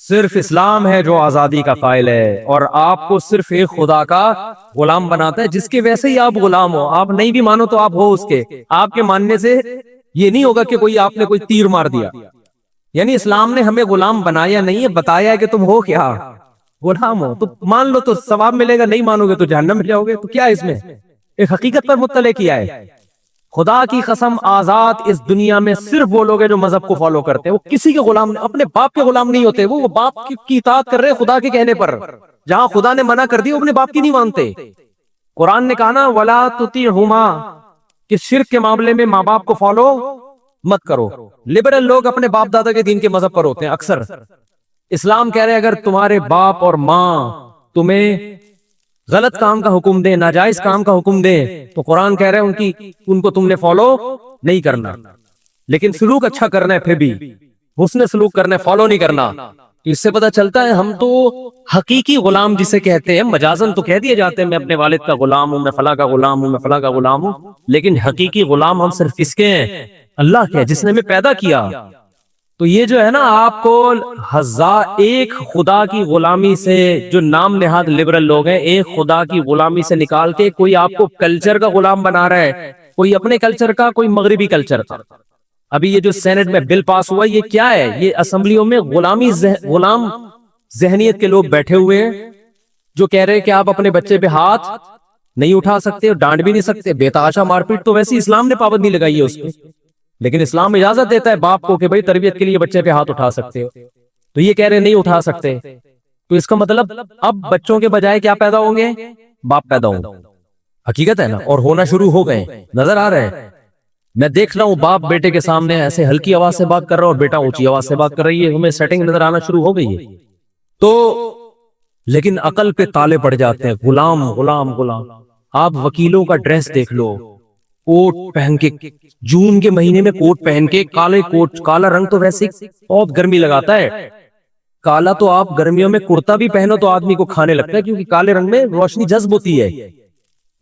صرف اسلام ہے جو آزادی کا قائل ہے، اور آپ کو صرف ایک خدا کا غلام بناتا ہے جس کے ویسے ہی آپ غلام ہو. آپ نہیں بھی مانو تو آپ ہو اس کے. آپ کے ماننے سے یہ نہیں ہوگا کہ کوئی آپ نے کوئی تیر مار دیا. یعنی اسلام نے ہمیں غلام بنایا نہیں ہے، بتایا ہے کہ تم ہو کیا، غلام ہو. تو مان لو تو ثواب ملے گا، نہیں مانو گے تو جہنم میں جاؤ گے. تو کیا اس میں ایک حقیقت پر مطلع کیا ہے. خدا کی قسم، آزاد اس دنیا میں صرف وہ لوگ ہیں جو مذہب کو فالو کرتے ہیں. وہ کسی کے غلام، اپنے باپ کے غلام نہیں ہوتے. وہ باپ کی اطاعت کر رہے خدا کے کہنے پر. جہاں خدا نے منع کر دی وہ اپنے باپ کی نہیں مانتے. قرآن نے کہا نا وَلَا تُطِعْهُمَا، کہ شرک کے معاملے میں ماں باپ کو فالو مت کرو. لبرل لوگ اپنے باپ دادا کے دین کے مذہب پر ہوتے ہیں اکثر. اسلام کہہ رہے اگر تمہارے باپ اور ماں تمہیں غلط کام کا حکم دیں، ناجائز کام کا حکم دیں، تو قرآن کہہ رہے ہیں ان کو تم نے فالو نہیں کرنا، لیکن سلوک اچھا کرنا ہے، پھر بھی حسن سلوک کرنا ہے، فالو نہیں کرنا. اس سے پتہ چلتا ہے ہم تو حقیقی غلام جسے کہتے ہیں، مجازن تو کہہ دیے جاتے ہیں میں اپنے والد کا غلام ہوں، میں فلاں کا غلام ہوں، میں فلاں کا غلام ہوں، لیکن حقیقی غلام ہم صرف کس کے ہیں؟ اللہ کے، جس نے ہمیں پیدا کیا. تو یہ جو ہے نا آپ کو ایک خدا کی غلامی سے، جو نام نہاد لبرل لوگ ہیں، ایک خدا کی غلامی سے نکال کے کوئی آپ کو کلچر کا غلام بنا رہا ہے، کوئی اپنے کلچر کا، کوئی مغربی کلچر کا. ابھی یہ جو سینٹ میں بل پاس ہوا یہ کیا ہے؟ یہ اسمبلیوں میں غلام ذہنیت کے لوگ بیٹھے ہوئے ہیں جو کہہ رہے ہیں کہ آپ اپنے بچے پہ ہاتھ نہیں اٹھا سکتے اور ڈانٹ بھی نہیں سکتے. بے تحاشا مار پیٹ تو ویسے اسلام نے پابندی لگائی ہے اس پہ، لیکن اسلام اجازت دیتا ہے باپ کو کہ بھائی تربیت کے لیے بچے پہ ہاتھ اٹھا سکتے ہو. تو یہ کہہ رہے نہیں اٹھا سکتے. تو اس کا مطلب اب بچوں کے بجائے کیا پیدا ہوں گے؟ باپ پیدا ہوں گے. حقیقت ہے نا، اور ہونا شروع ہو گئے، نظر آ رہے ہیں. میں دیکھ رہا ہوں باپ بیٹے کے سامنے ایسے ہلکی آواز سے بات کر رہا ہوں اور بیٹا اونچی آواز سے بات کر رہی ہے. ہمیں سیٹنگ نظر آنا شروع ہو گئی ہے. تو لیکن عقل پہ تالے پڑ جاتے ہیں، غلام غلام غلام. آپ وکیلوں کا ڈریس دیکھ لو، کوٹ پہن کے، جون کے مہینے میں کوٹ پہن کے، کالے کوٹ، کالا رنگ تو ویسے بہت گرمی لگاتا ہے. کالا تو آپ گرمیوں میں کرتا بھی پہنو تو آدمی کو کھانے لگتا ہے، کیونکہ کالے رنگ میں روشنی جذب ہوتی ہے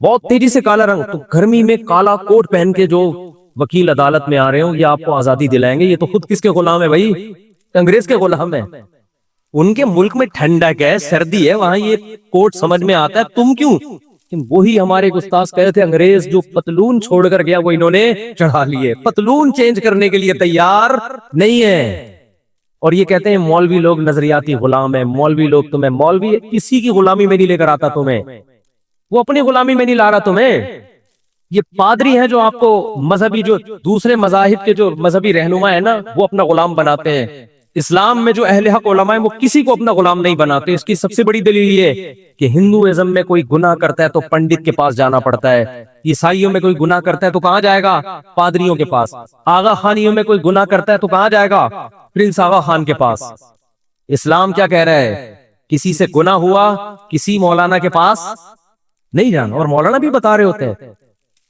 بہت تیزی سے. کالا رنگ تو گرمی میں کالا کوٹ پہن کے جو وکیل عدالت میں آ رہے ہوں، یہ آپ کو آزادی دلائیں گے. یہ تو خود کس کے غلام ہے بھائی؟ انگریز کے غلام ہے. ان کے ملک میں ٹھنڈک ہے، سردی ہے، وہاں یہ کوٹ سمجھ میں آتا ہے. تم کیوں؟ وہی ہمارے ایک استاذ کہے تھے انگریز جو پتلون چھوڑ کر گیا وہ انہوں نے چڑھا لیے. پتلون چینج کرنے کے لیے تیار نہیں ہے. اور یہ کہتے ہیں مولوی لوگ نظریاتی غلام ہیں، مولوی لوگ تمہیں، مولوی کسی کی غلامی میں نہیں لے کر آتا تمہیں، وہ اپنی غلامی میں نہیں لا رہا تمہیں. یہ پادری ہیں جو آپ کو مذہبی، جو دوسرے مذاہب کے جو مذہبی رہنما ہیں نا، وہ اپنا غلام بناتے ہیں. اسلام میں جو اہل حق علماء ہیں وہ کسی کو اپنا غلام نہیں بناتے. اس کی سب سے بڑی دلیل یہ کہ ہندوازم میں کوئی گناہ کرتا ہے تو پنڈت کے پاس جانا پڑتا ہے، عیسائیوں میں کوئی گناہ کرتا ہے تو کہاں جائے گا؟ پادریوں کے پاس. آغا خانیوں میں کوئی گناہ کرتا ہے تو کہاں جائے گا؟ پرنس آغا خان کے پاس. اسلام کیا کہہ رہا ہے؟ کسی سے گناہ ہوا کسی مولانا کے پاس نہیں جانا. اور مولانا بھی بتا رہے ہوتے ہیں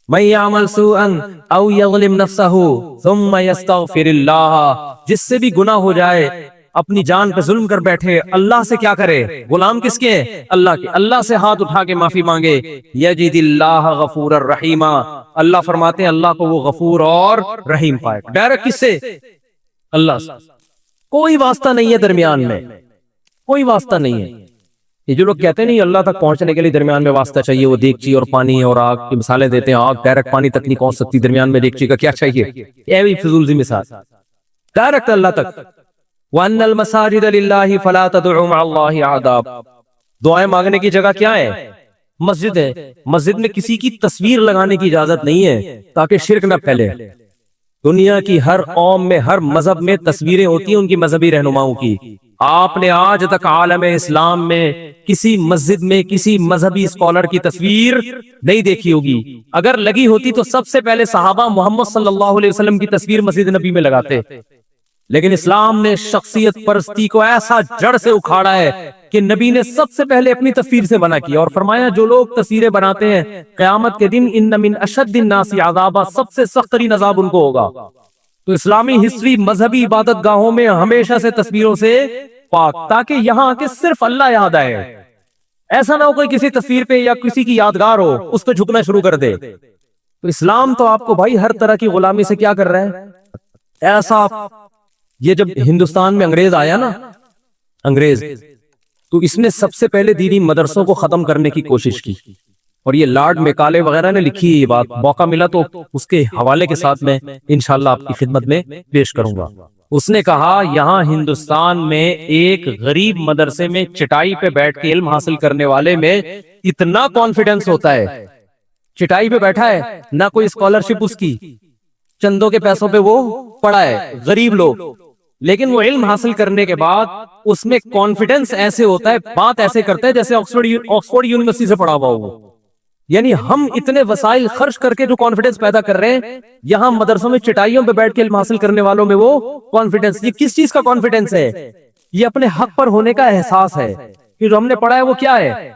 مَن يَعْمَلْ سُوءًا أَوْ يَظْلِمْ نَفْسَهُ ثُمَّ يَسْتَغْفِرِ اللَّهَ، جس سے بھی گناہ ہو جائے، اپنی جان پہ ظلم کر بیٹھے، اللہ سے کیا کرے؟ غلام کس کے؟ اللہ کے. اللہ سے ہاتھ اٹھا کے معافی مانگے، يَجِدِ اللَّهَ غَفُورًا رَحِيمًا، اللہ فرماتے ہیں اللہ کو وہ غفور اور رحیم پائے. ڈائریکٹ کس سے؟ اللہ سے. کوئی واسطہ نہیں ہے درمیان میں، کوئی واسطہ نہیں ہے. یہ جو لوگ کہتے ہیں نہیں اللہ تک پہنچنے کے لیے درمیان میں واسطہ چاہیے، وہ دیگچی اور پانی اور آگ کی مثالیں دیتے ہیں. آگ ڈائریکٹ پانی تک نہیں پہنچ سکتی، درمیان میں دیگچی کا کیا چاہیے؟ یہ بھی فضول سی مثال. ڈائریکٹ اللہ تک. وَأَنَّ الْمَسَاجِدَ لِلَّهِ فَلَا تَدْعُوا مَعَ اللَّهِ أَحَدًا. دعائیں مانگنے کی جگہ کیا ہے؟ مسجد ہے. مسجد میں کسی کی تصویر لگانے کی اجازت نہیں ہے تاکہ شرک نہ پھیلے. دنیا کی ہر قوم میں، ہر مذہب میں تصویریں ہوتی ہیں ان کی مذہبی رہنماؤں کی. آپ نے آج تک عالم اسلام میں کسی مسجد میں کسی مذہبی اسکالر کی تصویر نہیں دیکھی ہوگی. اگر لگی ہوتی تو سب سے پہلے صحابہ محمد صلی اللہ علیہ وسلم کی تصویر مسجد نبی میں لگاتے. لیکن اسلام نے شخصیت پرستی کو ایسا جڑ سے اکھاڑا ہے کہ نبی نے سب سے پہلے اپنی تصویر سے منع کیا اور فرمایا جو لوگ تصویریں بناتے ہیں قیامت کے دن ان من اشد الناس عذابا، سب سے سخت ترین عذاب ان کو ہوگا. تو اسلامی ہسٹری مذہبی عبادت گاہوں میں ہمیشہ سے تصویروں سے پاک، تاکہ یہاں کے صرف اللہ یاد آئے. ایسا نہ ہو کوئی کسی تصویر پہ یا کسی کی یادگار ہو اس پہ جھکنا شروع کر دے. تو اسلام تو آپ کو بھائی ہر طرح کی غلامی سے کیا کر رہا ہے ایسا. یہ جب ہندوستان میں انگریز آیا نا انگریز، تو اس نے سب سے پہلے دینی مدرسوں کو ختم کرنے کی کوشش کی، اور یہ لارڈ میکالے وغیرہ نے لکھی ہے یہ بات، موقع ملا تو اس کے حوالے کے ساتھ میں انشاءاللہ آپ کی خدمت میں پیش کروں گا۔ اس نے کہا یہاں ہندوستان میں ایک غریب مدرسے میں چٹائی پہ بیٹھ کے علم حاصل کرنے والے میں اتنا کانفیڈنس ہوتا ہے، چٹائی پہ بیٹھا ہے، نہ کوئی اسکالرشپ اس کی، چندوں کے پیسوں پہ وہ پڑھا ہے، غریب لوگ، لیکن وہ علم حاصل کرنے کے بعد اس میں کانفیڈنس ایسے ہوتا ہے، بات ایسے کرتا ہے جیسے آکسفورڈ یونیورسٹی سے پڑھا ہوا ہو۔ یعنی ہم اتنے وسائل خرچ کر کے جو کانفیڈنس پیدا کر رہے ہیں، یہاں مدرسوں میں چٹائیوں پہ بیٹھ کے علم حاصل کرنے والوں میں وہ کانفیڈنس، یہ کس چیز کا کانفیڈنس ہے؟ یہ اپنے حق پر ہونے کا احساس ہے کہ جو ہم نے پڑھا ہے وہ کیا ہے،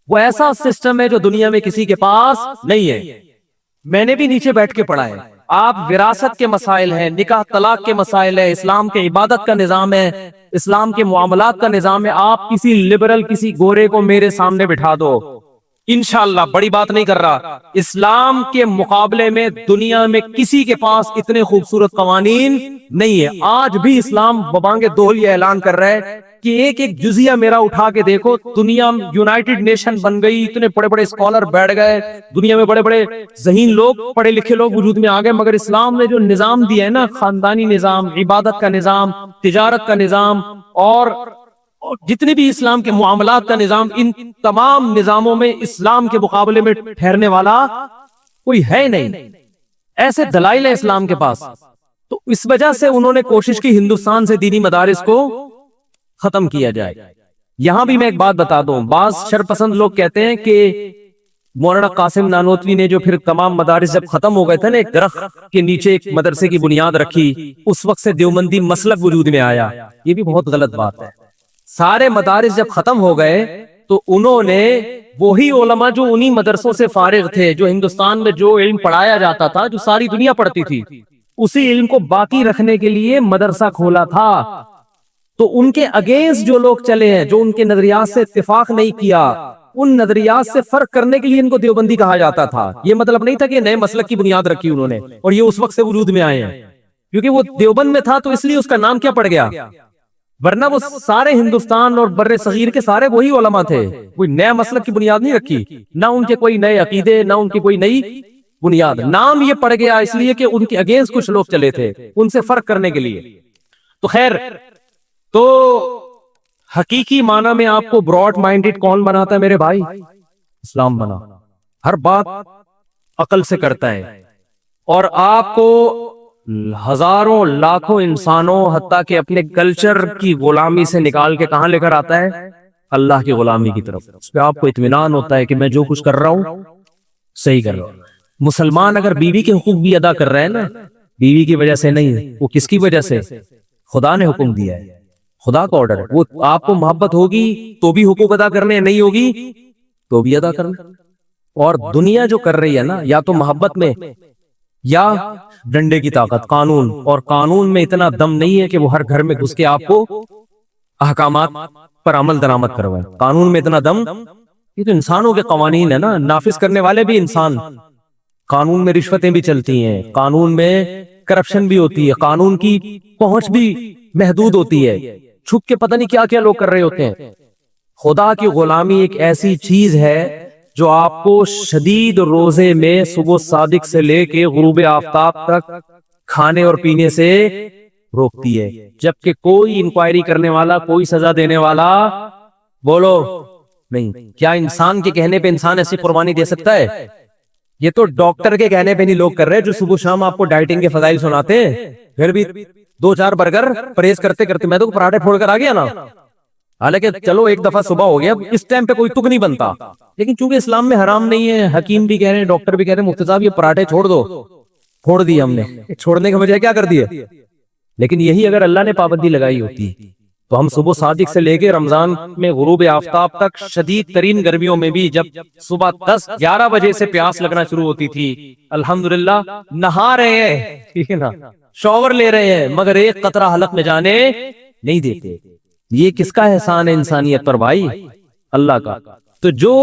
وہ ایسا سسٹم ہے جو دنیا میں کسی کے پاس نہیں ہے۔ میں نے بھی نیچے بیٹھ کے پڑھا ہے، آپ وراثت کے مسائل ہیں، نکاح طلاق کے مسائل ہے، اسلام کے عبادت کا نظام ہے، اسلام کے معاملات کا نظام ہے، آپ کسی لبرل کسی گورے کو میرے سامنے بٹھا دو، انشاءاللہ، بڑی بات نہیں کر رہا، اسلام کے مقابلے میں دنیا میں کسی کے پاس اتنے خوبصورت قوانین نہیں ہے۔ آج بھی اسلام ببانگ دہل یہ اعلان کر رہا ہے کہ ایک ایک جزیہ میرا اٹھا کے دیکھو، دنیا یونائٹڈ نیشن بن گئی، اتنے بڑے بڑے اسکالر بیٹھ گئے، دنیا میں بڑے بڑے ذہین لوگ، پڑھے لکھے لوگ وجود میں آ گئے، مگر اسلام نے جو نظام دیا ہے نا، خاندانی نظام، عبادت کا نظام، تجارت کا نظام، اور جتنے بھی اسلام کے معاملات کا نظام، ان تمام نظاموں میں اسلام کے مقابلے میں ٹھہرنے والا کوئی ہے نہیں، ایسے دلائل ہیں اسلام کے پاس۔ تو اس وجہ سے انہوں نے کوشش کی ہندوستان سے دینی مدارس کو ختم کیا جائے۔ یہاں بھی میں ایک بات بتا دوں، بعض شرپسند لوگ کہتے ہیں کہ مولانا قاسم نانوتوی نے جو پھر تمام مدارس جب ختم ہو گئے تھے نا، ایک درخت کے نیچے ایک مدرسے کی بنیاد رکھی، اس وقت سے دیوبندی مسلک وجود میں آیا، یہ بھی بہت غلط بات ہے۔ سارے مدارس جب ختم ہو گئے تو انہوں نے وہی علماء جو انہی مدرسوں سے فارغ تھے، جو ہندوستان میں جو علم پڑھایا جاتا تھا، جو ساری دنیا پڑھتی تھی، اسی علم کو باقی رکھنے کے لیے مدرسہ کھولا تھا۔ تو ان کے اگینسٹ جو لوگ چلے ہیں، جو ان کے نظریات سے اتفاق نہیں کیا، ان نظریات سے فرق کرنے کے لیے ان کو دیوبندی کہا جاتا تھا۔ یہ مطلب نہیں تھا کہ نئے مسلک کی بنیاد رکھی انہوں نے اور یہ اس وقت سے وجود میں آئے ہیں، کیونکہ وہ دیوبند میں تھا تو اس لیے اس کا نام کیا پڑ گیا، ورنہ وہ سارے ہندوستان اور بر صغیر کے سارے وہی علماء تھے، کوئی نیا مسلک کی بنیاد نہیں رکھی، نہ ان کے کوئی نئے عقیدے، نہ ان کی کوئی نئی بنیاد، نام یہ پڑ گیا اس لیے کہ ان کے اگینسٹ کچھ لوگ چلے تھے، ان سے فرق کرنے کے لیے۔ تو خیر، تو حقیقی معنی میں آپ کو براڈ مائنڈڈ کون بناتا ہے میرے بھائی؟ اسلام بنا، ہر بات عقل سے کرتا ہے، اور آپ کو ہزاروں لاکھوں انسانوں حتیٰ کہ اپنے کلچر کی غلامی سے نکال کے کہاں لے کر آتا ہے؟ اللہ کی غلامی کی طرف۔ اس پہ آپ کو اطمینان ہوتا ہے کہ میں جو کچھ کر رہا ہوں صحیح کر رہا ہوں۔ مسلمان اگر بیوی کے حقوق بھی ادا کر رہے ہیں نا، بیوی کی وجہ سے نہیں، وہ کس کی وجہ سے؟ خدا نے حکم دیا ہے، خدا کا آرڈر ہے۔ وہ آپ کو محبت ہوگی تو بھی حقوق ادا کرنے، نہیں ہوگی تو بھی ادا کرنا۔ اور دنیا جو کر رہی ہے نا، یا تو محبت میں یا ڈنڈے کی طاقت، قانون، اور قانون میں اتنا دم نہیں ہے کہ وہ ہر گھر میں گھس کے آپ کو احکامات پر عمل درآمد کروائے۔ قانون میں اتنا دم، یہ تو انسانوں کے قوانین ہے نا، نافذ کرنے والے بھی انسان۔ قانون میں رشوتیں بھی چلتی ہیں، قانون میں کرپشن بھی ہوتی ہے، قانون کی پہنچ بھی محدود ہوتی ہے، چھپ کے پتہ نہیں کیا کیا لوگ کر رہے ہوتے ہیں۔ خدا کی غلامی ایک ایسی چیز ہے جو آپ کو شدید روزے میں صبح صادق سے لے کے غروب آفتاب تک کھانے اور پینے سے روکتی ہے، جبکہ کوئی انکوائری کرنے والا، کوئی سزا دینے والا بولو نہیں۔ کیا انسان کے کہنے پہ انسان ایسی قربانی دے سکتا ہے؟ یہ تو ڈاکٹر کے کہنے پہ نہیں لوگ کر رہے، جو صبح شام آپ کو ڈائٹنگ کے فضائل سناتے ہیں، پھر بھی 2-4 برگر پرہیز کرتے کرتے میں تو پراٹھے پھوڑ کر آ گیا نا۔ حالانکہ چلو ایک دفعہ صبح ہو گیا، اس ٹائم پہ کوئی تک نہیں بنتا، لیکن چونکہ اسلام میں حرام نہیں ہے، حکیم بھی کہہ رہے ہیں، ڈاکٹر بھی کہہ رہے ہیں، مفتی صاحب یہ پراٹھے چھوڑ دو، چھوڑ دیے ہم نے۔ چھوڑنے کے بجائے کیا کر دیے؟ لیکن یہی اگر اللہ نے پابندی لگائی ہوتی تو ہم صبح صادق سے لے کے رمضان میں غروب آفتاب تک شدید ترین گرمیوں میں بھی جب صبح 10-11 بجے سے پیاس لگنا شروع ہوتی تھی، الحمدللہ نہا رہے ہیں، ٹھیک ہے نا، شاور لے رہے ہیں، مگر ایک قطرہ حلق میں جانے نہیں دیتے۔ یہ کس کا احسان ہے انسانیت پر بھائی؟ اللہ کا۔ تو جو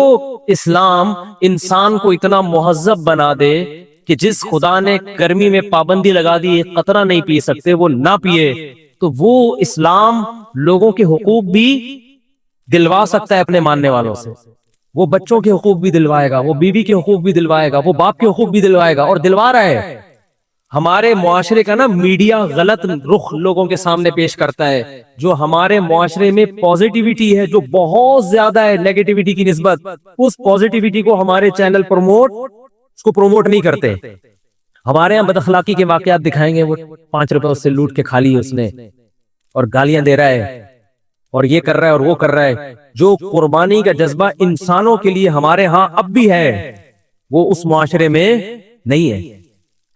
اسلام انسان کو اتنا مہذب بنا دے کہ جس خدا نے گرمی میں پابندی لگا دی ایک قطرہ نہیں پی سکتے وہ نہ پیے، تو وہ اسلام لوگوں کے حقوق بھی دلوا سکتا ہے اپنے ماننے والوں سے. وہ بچوں کے حقوق بھی دلوائے گا, وہ بیوی کے حقوق بھی دلوائے گا, وہ باپ کے حقوق بھی دلوائے گا, اور دلوا رہا ہے. ہمارے معاشرے کا نا میڈیا غلط رخ لوگوں کے سامنے پیش کرتا ہے. جو ہمارے معاشرے میں پوزیٹیوٹی ہے جو بہت زیادہ ہے نیگیٹیوٹی کی نسبت, اس پوزیٹیوٹی کو ہمارے چینل اس کو پروموٹ نہیں کرتے. ہمارے یہاں بد اخلاقی کے واقعات دکھائیں گے, وہ 5 روپے اس سے لوٹ کے کھا لی اس نے, اور گالیاں دے رہا ہے, اور یہ کر رہا ہے اور وہ کر رہا ہے. جو قربانی کا جذبہ انسانوں کے لیے ہمارے ہاں اب بھی ہے, وہ اس معاشرے میں نہیں ہے.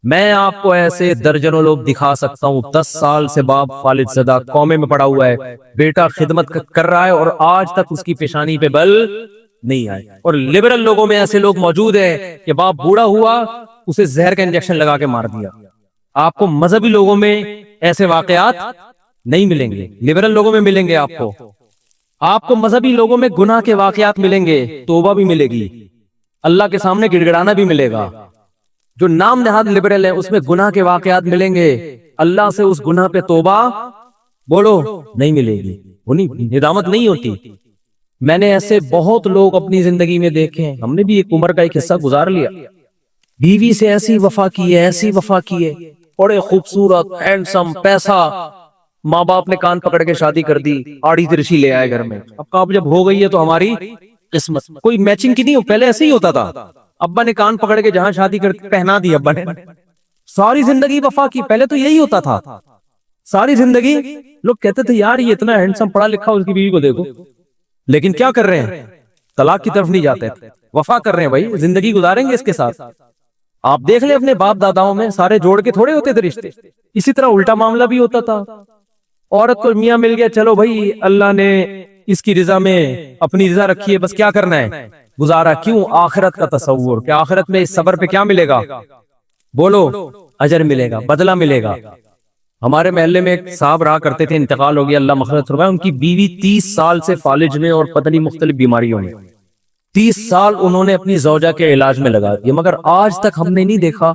میں آپ کو ایسے درجنوں لوگ دکھا سکتا ہوں. 10 سال سے باپ خالد زدہ قومے میں پڑا ہوا ہے, بیٹا خدمت کر رہا ہے, اور آج تک اس کی پیشانی پہ بل نہیں آئے. اور لبرل لوگوں میں ایسے لوگ موجود ہیں کہ باپ بوڑھا ہوا, اسے زہر کا انجیکشن لگا کے مار دیا. آپ کو مذہبی لوگوں میں ایسے واقعات نہیں ملیں گے, لبرل لوگوں میں ملیں گے. آپ کو مذہبی لوگوں میں گناہ کے واقعات ملیں گے, توبہ بھی ملے گی, اللہ کے سامنے گڑ گڑانا بھی ملے گا. جو نام نہاد لبرل ہے اس میں گناہ کے واقعات ملیں گے, اللہ سے اس گناہ پہ توبہ بولو نہیں ملے گی, ندامت نہیں ہوتی. میں نے ایسے بہت لوگ اپنی زندگی میں دیکھے ہیں. ہم نے بھی ایک عمر کا ایک حصہ گزار لیا, بیوی سے ایسی وفا کی ہے, ایسی وفا کی ہے, بڑے خوبصورت ہینڈسم, پیسہ, ماں باپ نے کان پکڑ کے شادی کر دی, آڑی ترچی لے آئے گھر میں. اب جب ہو گئی ہے تو ہماری قسمت, کوئی میچنگ کی نہیں ہو, پہلے ایسے ہی ہوتا تھا. ابا نے کان پکڑ کے جہاں شادی کر پہنا دی, ابا نے ساری زندگی وفا کی. پہلے تو یہی ہوتا تھا, ساری زندگی لوگ کہتے تھے یار یہ اتنا ہینڈسم پڑھا لکھا, اس کی بیوی کو دیکھو. لیکن کیا کر رہے ہیں, طلاق کی طرف نہیں جاتے, وفا کر رہے ہیں. بھائی زندگی گزاریں گے اس کے ساتھ. آپ دیکھ لیں اپنے باپ داداؤں میں سارے جوڑ کے تھوڑے ہوتے تھے رشتے. اسی طرح الٹا معاملہ بھی ہوتا تھا. عورت کو میاں مل گیا, چلو بھائی اللہ نے اس کی رضا میں اپنی رضا رکھی ہے, بس کیا کرنا ہے گزارا. کیوں؟ آخرت کا تصور کہ آخرت میں اس صبر پہ کیا ملے گا, بولو اجر ملے گا, بدلہ ملے گا. ہمارے محلے میں ایک صاحب رہا کرتے تھے, انتقال ہو گیا, اللہ مغفرت فرمائے. ان کی بیوی 30 سال سے فالج میں اور پتہ نہیں مختلف بیماریوں میں, 30 سال انہوں نے اپنی زوجہ کے علاج میں لگا دیا, مگر آج تک ہم نے نہیں دیکھا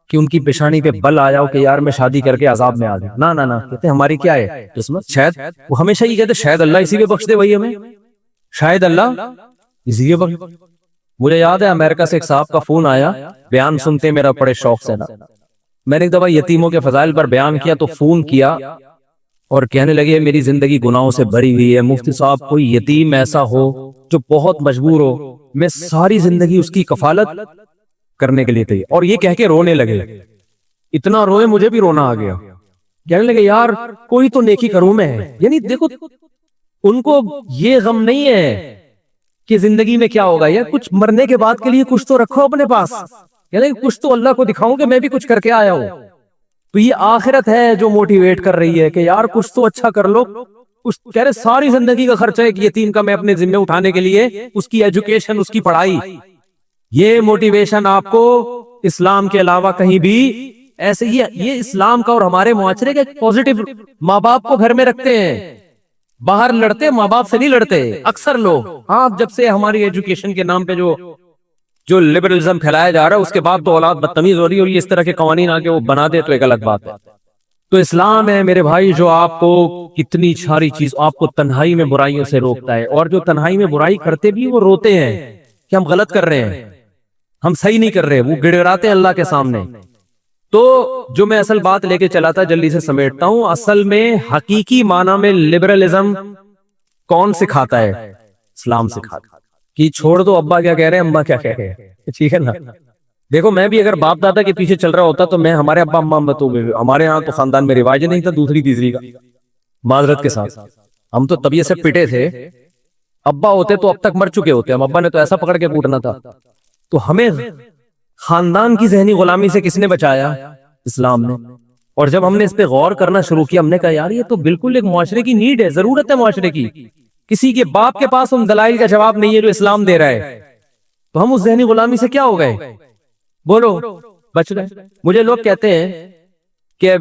کہ ان کی پیشانی پہ بل آیا ہو کہ یار میں شادی کر کے عذاب میں آ گیا. نہ نہ نہ, کہتے ہماری کیا ہے قسمت. شاید وہ ہمیشہ یہ کہتے شاید اللہ اسی لیے بخش دے بھائی ہمیں, شاید اللہ اسی لیے بخش. مجھے یاد ہے امریکہ سے ایک صاحب کا فون آیا, بیان سنتے میرا بڑے شوق سے نا. میں نے ایک دفعہ یتیموں کے فضائل پر بیان کیا تو فون کیا اور کہنے لگے میری زندگی گناہوں سے بھری ہوئی ہے, مفتی صاحب کوئی یتیم ایسا ہو جو بہت مجبور ہو, میں ساری زندگی اس کی کفالت کرنے کے لیے تھی. اور یہ کہہ کے رونے لگے, اتنا روئے مجھے بھی رونا آ گیا. کہنے لگے یار کوئی تو نیکی کروں میں. یعنی دیکھو ان کو یہ غم نہیں ہے کہ زندگی میں کیا ہوگا, یا کچھ مرنے کے بعد کے لیے کچھ تو رکھو اپنے پاس, یعنی کچھ تو اللہ کو دکھاؤں کہ میں بھی کچھ کر کے آیا ہوں. تو یہ آخرت ہے جو موٹیویٹ کر رہی ہے کہ یار کچھ تو اچھا کر لو. کچھ کہہ رہے ساری زندگی کا خرچہ ایک یتیم کا میں اپنے ذمہ اٹھانے کے لیے, اس کی ایجوکیشن, اس کی پڑھائی. یہ موٹیویشن آپ کو اسلام کے علاوہ کہیں بھی ایسے ہی, یہ اسلام کا اور ہمارے معاشرے کا پوزیٹو. ماں باپ کو گھر میں رکھتے ہیں, باہر لڑتے ماں باپ سے نہیں لڑتے اکثر لوگ. ہاں جب سے ہماری ایجوکیشن کے نام پہ جو لبرلزم پھیلایا جا رہا ہے, اس کے بعد تو اولاد بدتمیز ہو رہی ہے, اور یہ اس طرح کے قوانین آگے وہ بنا دے تو ایک الگ بات ہے. تو اسلام ہے میرے بھائی جو آپ کو کتنی ساری چیز, آپ کو تنہائی میں برائیوں سے روکتا ہے, اور جو تنہائی میں برائی کرتے بھی وہ روتے ہیں کہ ہم غلط کر رہے ہیں, ہم صحیح نہیں کر رہے, وہ گڑگڑاتے ہیں اللہ کے سامنے. تو جو میں اصل بات لے کے چلا تھا جلدی سے سمیٹتا ہوں. اصل میں حقیقی معنی میں لبرلزم کون سکھاتا ہے؟ اسلام سکھاتا ہے. کہ چھوڑ دو ابا کیا کہہ رہے ہیں, اماں کیا کہہ رہے ہیں, ٹھیک ہے نا. دیکھو میں بھی اگر باپ دادا کے پیچھے چل رہا ہوتا تو میں ہمارے ابا اماں تو ہمارے ہاں تو خاندان میں رواج نہیں تھا دوسری تیسری کا, معذرت کے ساتھ. ہم تو طبیعت سے پٹے تھے, ابا ہوتے تو اب تک مر چکے ہوتے, ہم ابا نے تو ایسا پکڑ کے کوٹنا تھا. تو ہمیں خاندان کی ذہنی غلامی سے کس نے بچایا؟ اسلام نے. اور جب ہم نے اس پہ غور کرنا شروع کیا, ہم نے کہا یار یہ تو بالکل ایک معاشرے کی نیڈ ہے, ضرورت ہے معاشرے کی. کسی کے باپ کے پاس ان دلائل کا جواب نہیں ہے جو اسلام دے رہا ہے, تو ہم اس ذہنی غلامی سے کیا ہو گئے, بولو بچ رہے. مجھے لوگ کہتے ہیں کہ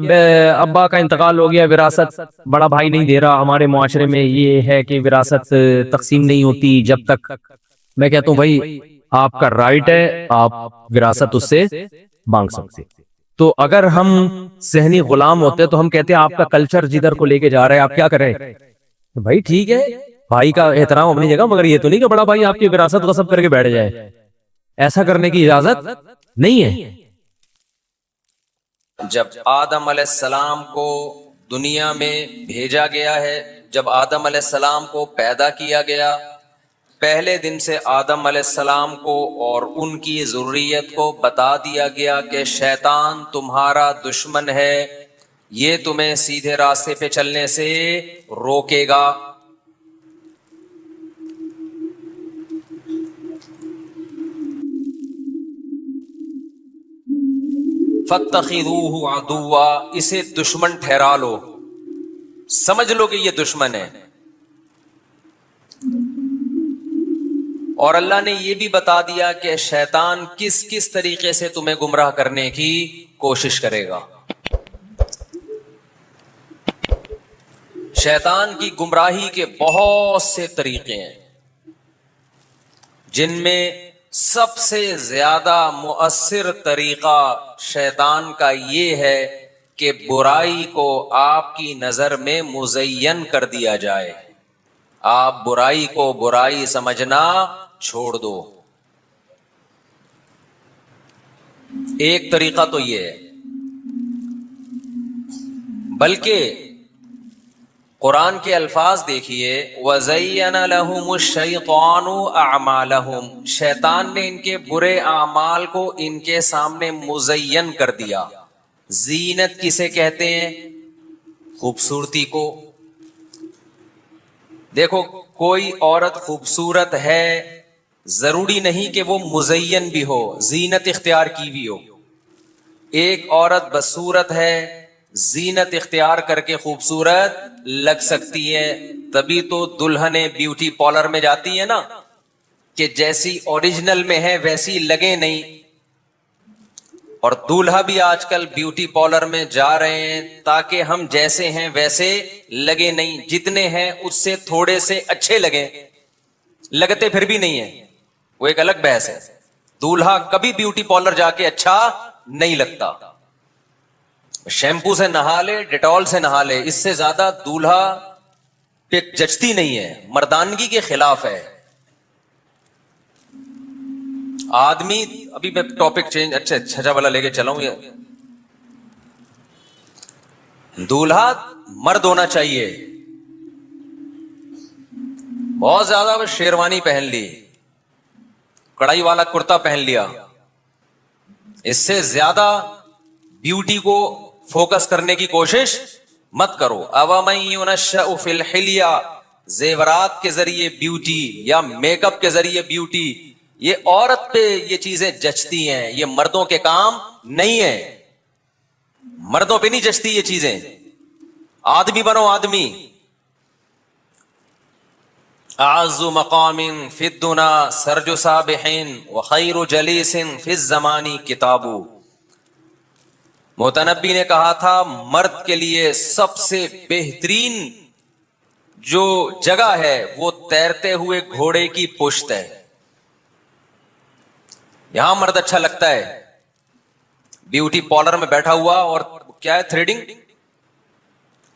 ابا کا انتقال ہو گیا, وراثت بڑا بھائی نہیں دے رہا, ہمارے معاشرے میں یہ ہے کہ وراثت تقسیم نہیں ہوتی جب تک. میں کہتا ہوں بھائی آپ کا رائٹ ہے, آپ وراثت اس سے مانگ سکتے, تو اگر ہم ذہنی غلام ہوتے تو ہم کہتے ہیں آپ کا کلچر جدھر کو لے کے جا رہا ہے آپ کیا کریں؟ بھائی ٹھیک ہے، بھائی کا احترام اپنی جگہ، مگر یہ تو نہیں کہ بڑا بھائی آپ کی وراثت غصب کر کے بیٹھ جائے، ایسا کرنے کی اجازت نہیں ہے۔ جب آدم علیہ السلام کو دنیا میں بھیجا گیا ہے، جب آدم علیہ السلام کو پیدا کیا گیا، پہلے دن سے آدم علیہ السلام کو اور ان کی ذریت کو بتا دیا گیا کہ شیطان تمہارا دشمن ہے، یہ تمہیں سیدھے راستے پہ چلنے سے روکے گا۔ فَاتَّخِذُوهُ عَدُوًّا، اسے دشمن ٹھہرا لو، سمجھ لو کہ یہ دشمن ہے۔ اور اللہ نے یہ بھی بتا دیا کہ شیطان کس کس طریقے سے تمہیں گمراہ کرنے کی کوشش کرے گا۔ شیطان کی گمراہی کے بہت سے طریقے ہیں، جن میں سب سے زیادہ مؤثر طریقہ شیطان کا یہ ہے کہ برائی کو آپ کی نظر میں مزین کر دیا جائے، آپ برائی کو برائی سمجھنا چھوڑ دو۔ ایک طریقہ تو یہ ہے، بلکہ قرآن کے الفاظ دیکھیے، وَزَيَّنَ لَهُمُ الشَّيْطَانُ أَعْمَالَهُمْ، شیطان نے ان کے برے اعمال کو ان کے سامنے مزین کر دیا۔ زینت کسے کہتے ہیں؟ خوبصورتی کو۔ دیکھو کوئی عورت خوبصورت ہے، ضروری نہیں کہ وہ مزین بھی ہو، زینت اختیار کی بھی ہو۔ ایک عورت بدصورت ہے، زینت اختیار کر کے خوبصورت لگ سکتی ہے، تبھی تو دلہنیں بیوٹی پارلر میں جاتی ہیں نا، کہ جیسی اوریجنل میں ہے ویسی لگے نہیں۔ اور دولہا بھی آج کل بیوٹی پارلر میں جا رہے ہیں تاکہ ہم جیسے ہیں ویسے لگے نہیں، جتنے ہیں اس سے تھوڑے سے اچھے لگیں، لگتے پھر بھی نہیں ہیں، وہ ایک الگ بحث ہے۔ دولہا کبھی بیوٹی پارلر جا کے اچھا نہیں لگتا، شیمپو سے نہا لے، ڈیٹول سے نہا لے، اس سے زیادہ دولہا پہ جچتی نہیں ہے، مردانگی کے خلاف ہے۔ آدمی، ابھی میں ٹاپک چینج اچھا چھجا والا لے کے چلاؤں، یہ دولہا مرد ہونا چاہیے، بہت زیادہ وہ شیروانی پہن لی، کڑائی والا کرتا پہن لیا، اس سے زیادہ بیوٹی کو فوکس کرنے کی کوشش مت کرو۔ اَوَمَن يُنَشَّأُ فِي الْحِلْيَةِ، زیورات کے ذریعے بیوٹی یا میک اپ کے ذریعے بیوٹی، یہ عورت پہ یہ چیزیں جچتی ہیں، یہ مردوں کے کام نہیں ہے، مردوں پہ نہیں جچتی یہ چیزیں۔ آدمی بنو آدمی۔ اعز مقام فی الدنا سرج سابح وخیر جلیس فی الزمان کتاب۔ متنبی نے کہا تھا مرد کے لیے سب سے بہترین جو جگہ ہے وہ تیرتے ہوئے گھوڑے کی پشت ہے، یہاں مرد اچھا لگتا ہے۔ بیوٹی پارلر میں بیٹھا ہوا اور کیا ہے تھریڈنگ،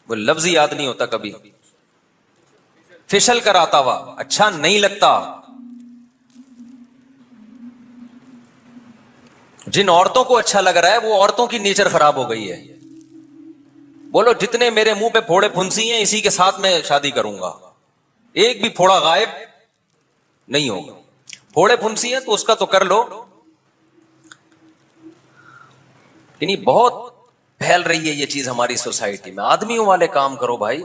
وہ لفظ ہی یاد نہیں ہوتا، کبھی فیشل کراتا ہوا اچھا نہیں لگتا۔ جن عورتوں کو اچھا لگ رہا ہے وہ عورتوں کی نیچر خراب ہو گئی ہے۔ بولو جتنے میرے منہ پہ پھوڑے پھنسی ہیں اسی کے ساتھ میں شادی کروں گا، ایک بھی پھوڑا غائب نہیں ہوگا۔ پھوڑے پھنسی ہیں تو اس کا تو کر لو، یعنی بہت پھیل رہی ہے یہ چیز ہماری سوسائٹی میں، آدمیوں والے کام کرو بھائی۔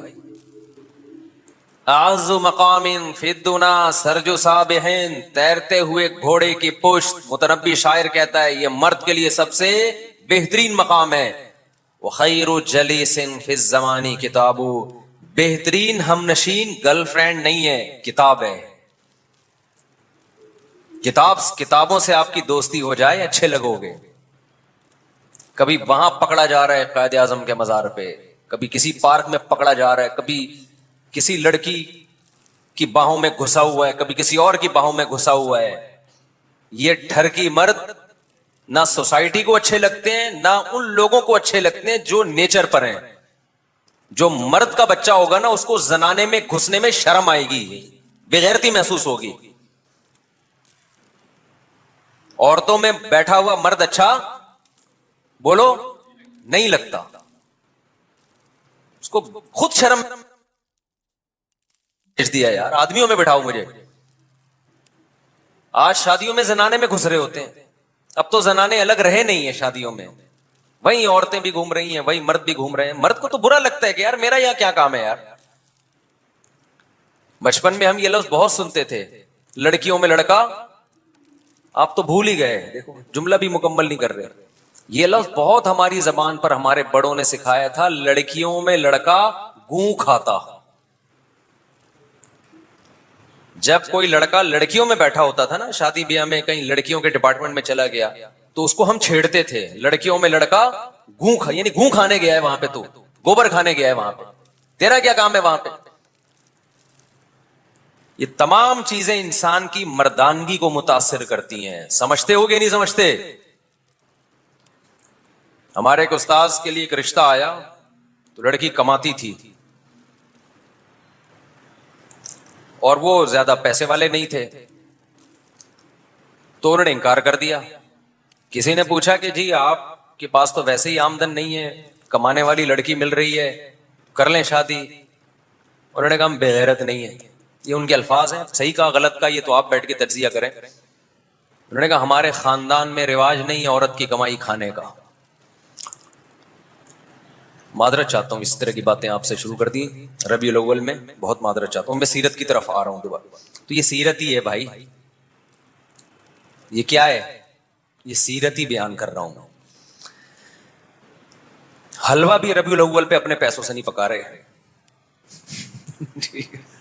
اعز مقام فی الدنا سرج سابح، تیرتے ہوئے گھوڑے کی پشت۔ متنبی شاعر کہتا ہے یہ مرد کے لیے سب سے بہترین مقام ہے۔ وخیر جلیس فی الزمان کتاب، بہترین ہم نشین گرل فرینڈ نہیں ہے، کتاب ہے۔ کتابوں سے آپ کی دوستی ہو جائے اچھے لگو گے۔ کبھی وہاں پکڑا جا رہا ہے قائد اعظم کے مزار پہ، کبھی کسی پارک میں پکڑا جا رہا ہے، کبھی کسی لڑکی کی باہوں میں گھسا ہوا ہے، کبھی کسی اور کی باہوں میں گھسا ہوا ہے۔ یہ ٹھرکی مرد نہ سوسائٹی کو اچھے لگتے ہیں نہ ان لوگوں کو اچھے لگتے ہیں جو نیچر پر ہیں. جو مرد کا بچہ ہوگا نا اس کو زنانے میں گھسنے میں شرم آئے گی, بغیرتی محسوس ہوگی. عورتوں میں بیٹھا ہوا مرد اچھا بولو نہیں لگتا, اس کو خود شرم بھیج دیا یار آدمیوں میں بٹھاؤ مجھے. آج شادیوں میں زنانے میں گھس رہے ہوتے ہیں, اب تو زنانے الگ رہے نہیں ہیں شادیوں میں, وہی عورتیں بھی گھوم رہی ہیں وہی مرد بھی گھوم رہے ہیں. مرد کو تو برا لگتا ہے کہ یار میرا یہاں کیا کام ہے یار. بچپن میں ہم یہ لفظ بہت سنتے تھے, لڑکیوں میں لڑکا, آپ تو بھول ہی گئے, دیکھو جملہ بھی مکمل نہیں کر رہے. یہ لفظ بہت ہماری زبان پر ہمارے بڑوں نے سکھایا تھا, لڑکیوں میں لڑکا گوں کھاتا. جب کوئی لڑکا لڑکیوں میں بیٹھا ہوتا تھا نا شادی بیاہ میں, کہیں لڑکیوں کے ڈپارٹمنٹ میں چلا گیا تو اس کو ہم چھیڑتے تھے, لڑکیوں میں لڑکا گوں کھا, یعنی گوں کھانے گیا ہے وہاں پہ, تو گوبر کھانے گیا ہے وہاں پہ, تیرا کیا کام ہے وہاں پہ. یہ تمام چیزیں انسان کی مردانگی کو متاثر کرتی ہیں. سمجھتے ہو کہ نہیں سمجھتے؟ ہمارے ایک استاذ کے لیے ایک رشتہ آیا تو لڑکی کماتی تھی اور وہ زیادہ پیسے والے نہیں تھے, تو انہوں نے انکار کر دیا. کسی نے پوچھا کہ جی آپ کے پاس تو ویسے ہی آمدن نہیں ہے, کمانے والی لڑکی مل رہی ہے, کر لیں شادی. انہوں نے کہا ہم بغیرت نہیں ہیں. یہ ان کے الفاظ ہیں, صحیح کا غلط کا یہ تو آپ بیٹھ کے تجزیہ کریں. انہوں نے کہا ہمارے خاندان میں رواج نہیں ہے عورت کی کمائی کھانے کا. معذرت چاہتا ہوں اس طرح کی باتیں آپ سے شروع کر دی ربیع الاول میں, بہت معذرت چاہتا ہوں. میں سیرت کی طرف آ رہا ہوں دوبارہ. تو یہ سیرت ہی ہے بھائی, یہ کیا ہے, یہ سیرت ہی بیان کر رہا ہوں. حلوہ بھی ربیع الاول پہ اپنے پیسوں سے نہیں پکا رہے,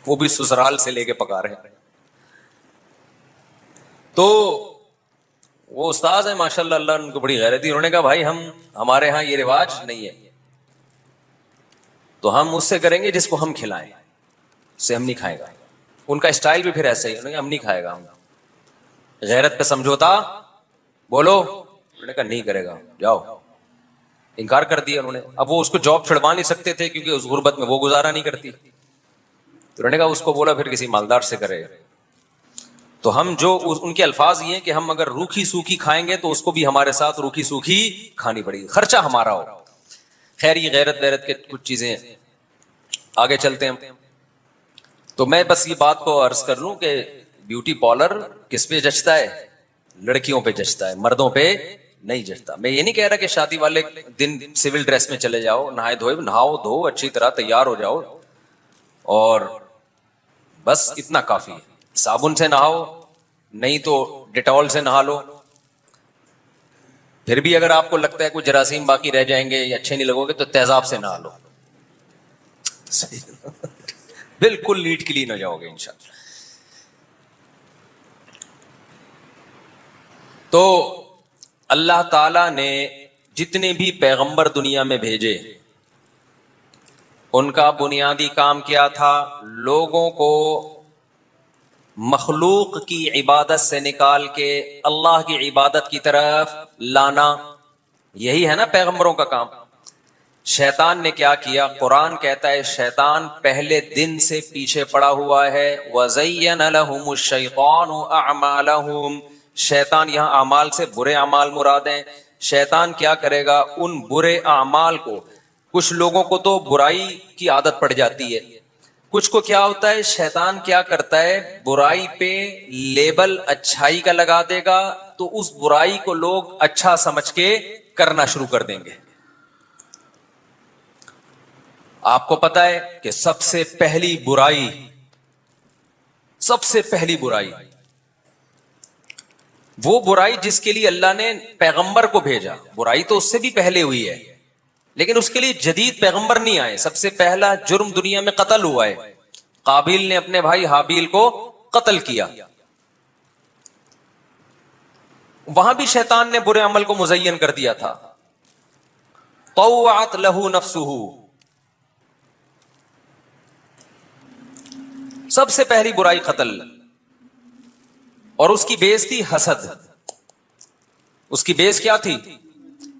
وہ بھی سسرال سے لے کے پکا رہے ہیں. تو وہ استاذ ہیں ماشاءاللہ, اللہ ان کو بڑی غیرت دی. انہوں نے کہا بھائی ہمارے ہاں یہ رواج نہیں ہے, تو ہم اس سے کریں گے جس کو ہم کھلائیں, اس سے ہم نہیں کھائے گا. ان کا اسٹائل بھی پھر ایسا ہی, ہم نہیں کھائے گا. ہم غیرت پہ سمجھوتا بولو, انہوں نے کہا نہیں کرے گا, جاؤ. انکار کر دیا انہوں نے. اب وہ اس کو جاب چھڑوا نہیں سکتے تھے کیونکہ اس غربت میں وہ گزارا نہیں کرتی. تو انہوں نے کہا اس کو بولا پھر کسی مالدار سے کرے. تو ہم جو ان کے الفاظ یہ ہیں کہ ہم اگر روکھی سوکھی کھائیں گے تو اس کو بھی ہمارے ساتھ روکھی سوکھی کھانی پڑے گی, خرچہ ہمارا ہو. خیر یہ غیرت کے کچھ چیزیں, آگے چلتے ہیں. تو میں بس یہ بات کو عرض کر لوں کہ بیوٹی پارلر کس پہ جچتا ہے, لڑکیوں پہ جچتا ہے, مردوں پہ نہیں جچتا. میں یہ نہیں کہہ رہا کہ شادی والے دن سول ڈریس میں چلے جاؤ, نہاؤ دھو اچھی طرح تیار ہو جاؤ اور بس اتنا کافی ہے. صابن سے نہاؤ, نہیں تو ڈیٹول سے نہا لو. پھر بھی اگر آپ کو لگتا ہے کوئی جراثیم باقی رہ جائیں گے یا اچھے نہیں لگو گے تو تیزاب سے نہا لو, بالکل نیٹ کلین ہو جاؤ گے انشاءاللہ. تو اللہ تعالی نے جتنے بھی پیغمبر دنیا میں بھیجے ان کا بنیادی کام کیا تھا, لوگوں کو مخلوق کی عبادت سے نکال کے اللہ کی عبادت کی طرف لانا. یہی ہے نا پیغمبروں کا کام. شیطان نے کیا کیا, قرآن کہتا ہے شیطان پہلے دن سے پیچھے پڑا ہوا ہے. وَزَيَّنَ لَهُمُ الشَّيْطَانُ أَعْمَالَهُمْ, شیطان یہاں اعمال سے برے اعمال مراد ہیں. شیطان کیا کرے گا, ان برے اعمال کو, کچھ لوگوں کو تو برائی کی عادت پڑ جاتی ہے, کچھ کو کیا ہوتا ہے, شیطان کیا کرتا ہے برائی پہ لیبل اچھائی کا لگا دے گا تو اس برائی کو لوگ اچھا سمجھ کے کرنا شروع کر دیں گے. آپ کو پتا ہے کہ سب سے پہلی برائی وہ برائی جس کے لیے اللہ نے پیغمبر کو بھیجا. برائی تو اس سے بھی پہلے ہوئی ہے لیکن اس کے لیے جدید پیغمبر نہیں آئے. سب سے پہلا جرم دنیا میں قتل ہوا ہے. قابیل نے اپنے بھائی حابیل کو قتل کیا. وہاں بھی شیطان نے برے عمل کو مزین کر دیا تھا. طوعت لہ نفسہ, سب سے پہلی برائی قتل, اور اس کی بے عزتی حسد. اس کی بیس کیا تھی؟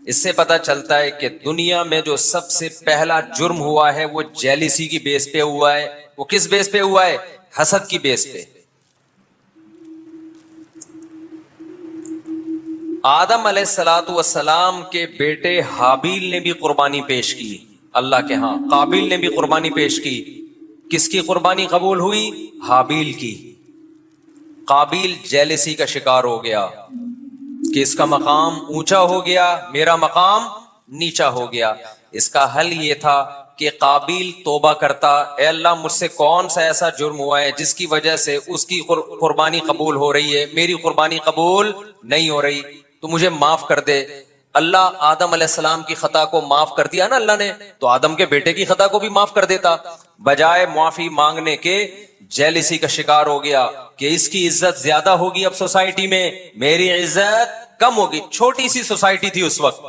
اس سے پتا چلتا ہے کہ دنیا میں جو سب سے پہلا جرم ہوا ہے وہ جیلیسی کی بیس پہ ہوا ہے. وہ کس بیس پہ ہوا ہے؟ حسد کی بیس پہ. آدم علیہ الصلوۃ والسلام کے بیٹے حابیل نے بھی قربانی پیش کی اللہ کے ہاں. قابیل نے بھی قربانی پیش کی. کس کی قربانی قبول ہوئی؟ حابیل کی. قابیل جیلسی کا شکار ہو گیا کہ اس کا مقام اونچا ہو گیا، میرا مقام نیچا ہو گیا. اس کا حل یہ تھا کہ قابیل توبہ کرتا، اے اللہ مجھ سے کون سا ایسا جرم ہوا ہے جس کی وجہ سے اس کی قربانی قبول ہو رہی ہے، میری قربانی قبول نہیں ہو رہی، تو مجھے معاف کر دے. اللہ آدم علیہ السلام کی خطا کو معاف کر دیا نا اللہ نے، تو آدم کے بیٹے کی خطا کو بھی معاف کر دیتا. بجائے معافی مانگنے کے جیلسی کا شکار ہو گیا کہ اس کی عزت زیادہ ہوگی اب سوسائٹی میں، میری عزت کم ہوگی. چھوٹی سی سوسائٹی تھی اس وقت.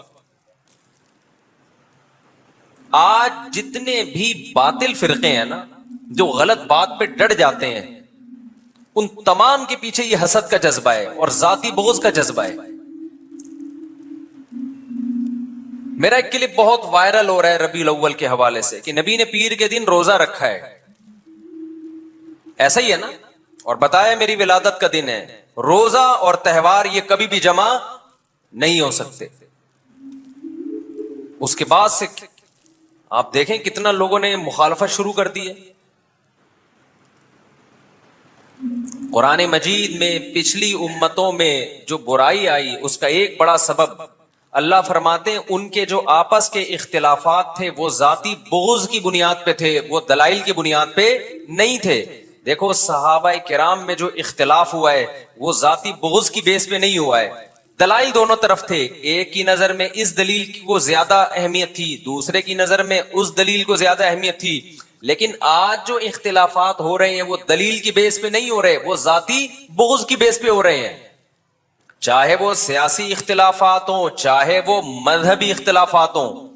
آج جتنے بھی باطل فرقے ہیں نا جو غلط بات پہ ڈٹ جاتے ہیں، ان تمام کے پیچھے یہ حسد کا جذبہ ہے اور ذاتی بغض کا جذبہ ہے. میرا ایک کلپ بہت وائرل ہو رہا ہے ربیع الاول کے حوالے سے کہ نبی نے پیر کے دن روزہ رکھا ہے. ایسا ہی ہے نا؟ اور بتایا میری ولادت کا دن ہے. روزہ اور تہوار یہ کبھی بھی جمع نہیں ہو سکتے. اس کے بعد سے آپ دیکھیں کتنا لوگوں نے مخالفت شروع کر دی ہے. قرآن مجید میں پچھلی امتوں میں جو برائی آئی اس کا ایک بڑا سبب اللہ فرماتے ہیں ان کے جو آپس کے اختلافات تھے وہ ذاتی بغض کی بنیاد پہ تھے، وہ دلائل کی بنیاد پہ نہیں تھے. دیکھو صحابہ کرام میں جو اختلاف ہوا ہے وہ ذاتی بغض کی بیس پہ نہیں ہوا ہے، دلائل دونوں طرف تھے. ایک کی نظر میں اس دلیل کی کو زیادہ اہمیت تھی، دوسرے کی نظر میں اس دلیل کو زیادہ اہمیت تھی. لیکن آج جو اختلافات ہو رہے ہیں وہ دلیل کی بیس پہ نہیں ہو رہے، وہ ذاتی بغض کی بیس پہ ہو رہے ہیں. چاہے وہ سیاسی اختلافات ہوں، چاہے وہ مذہبی اختلافات ہوں.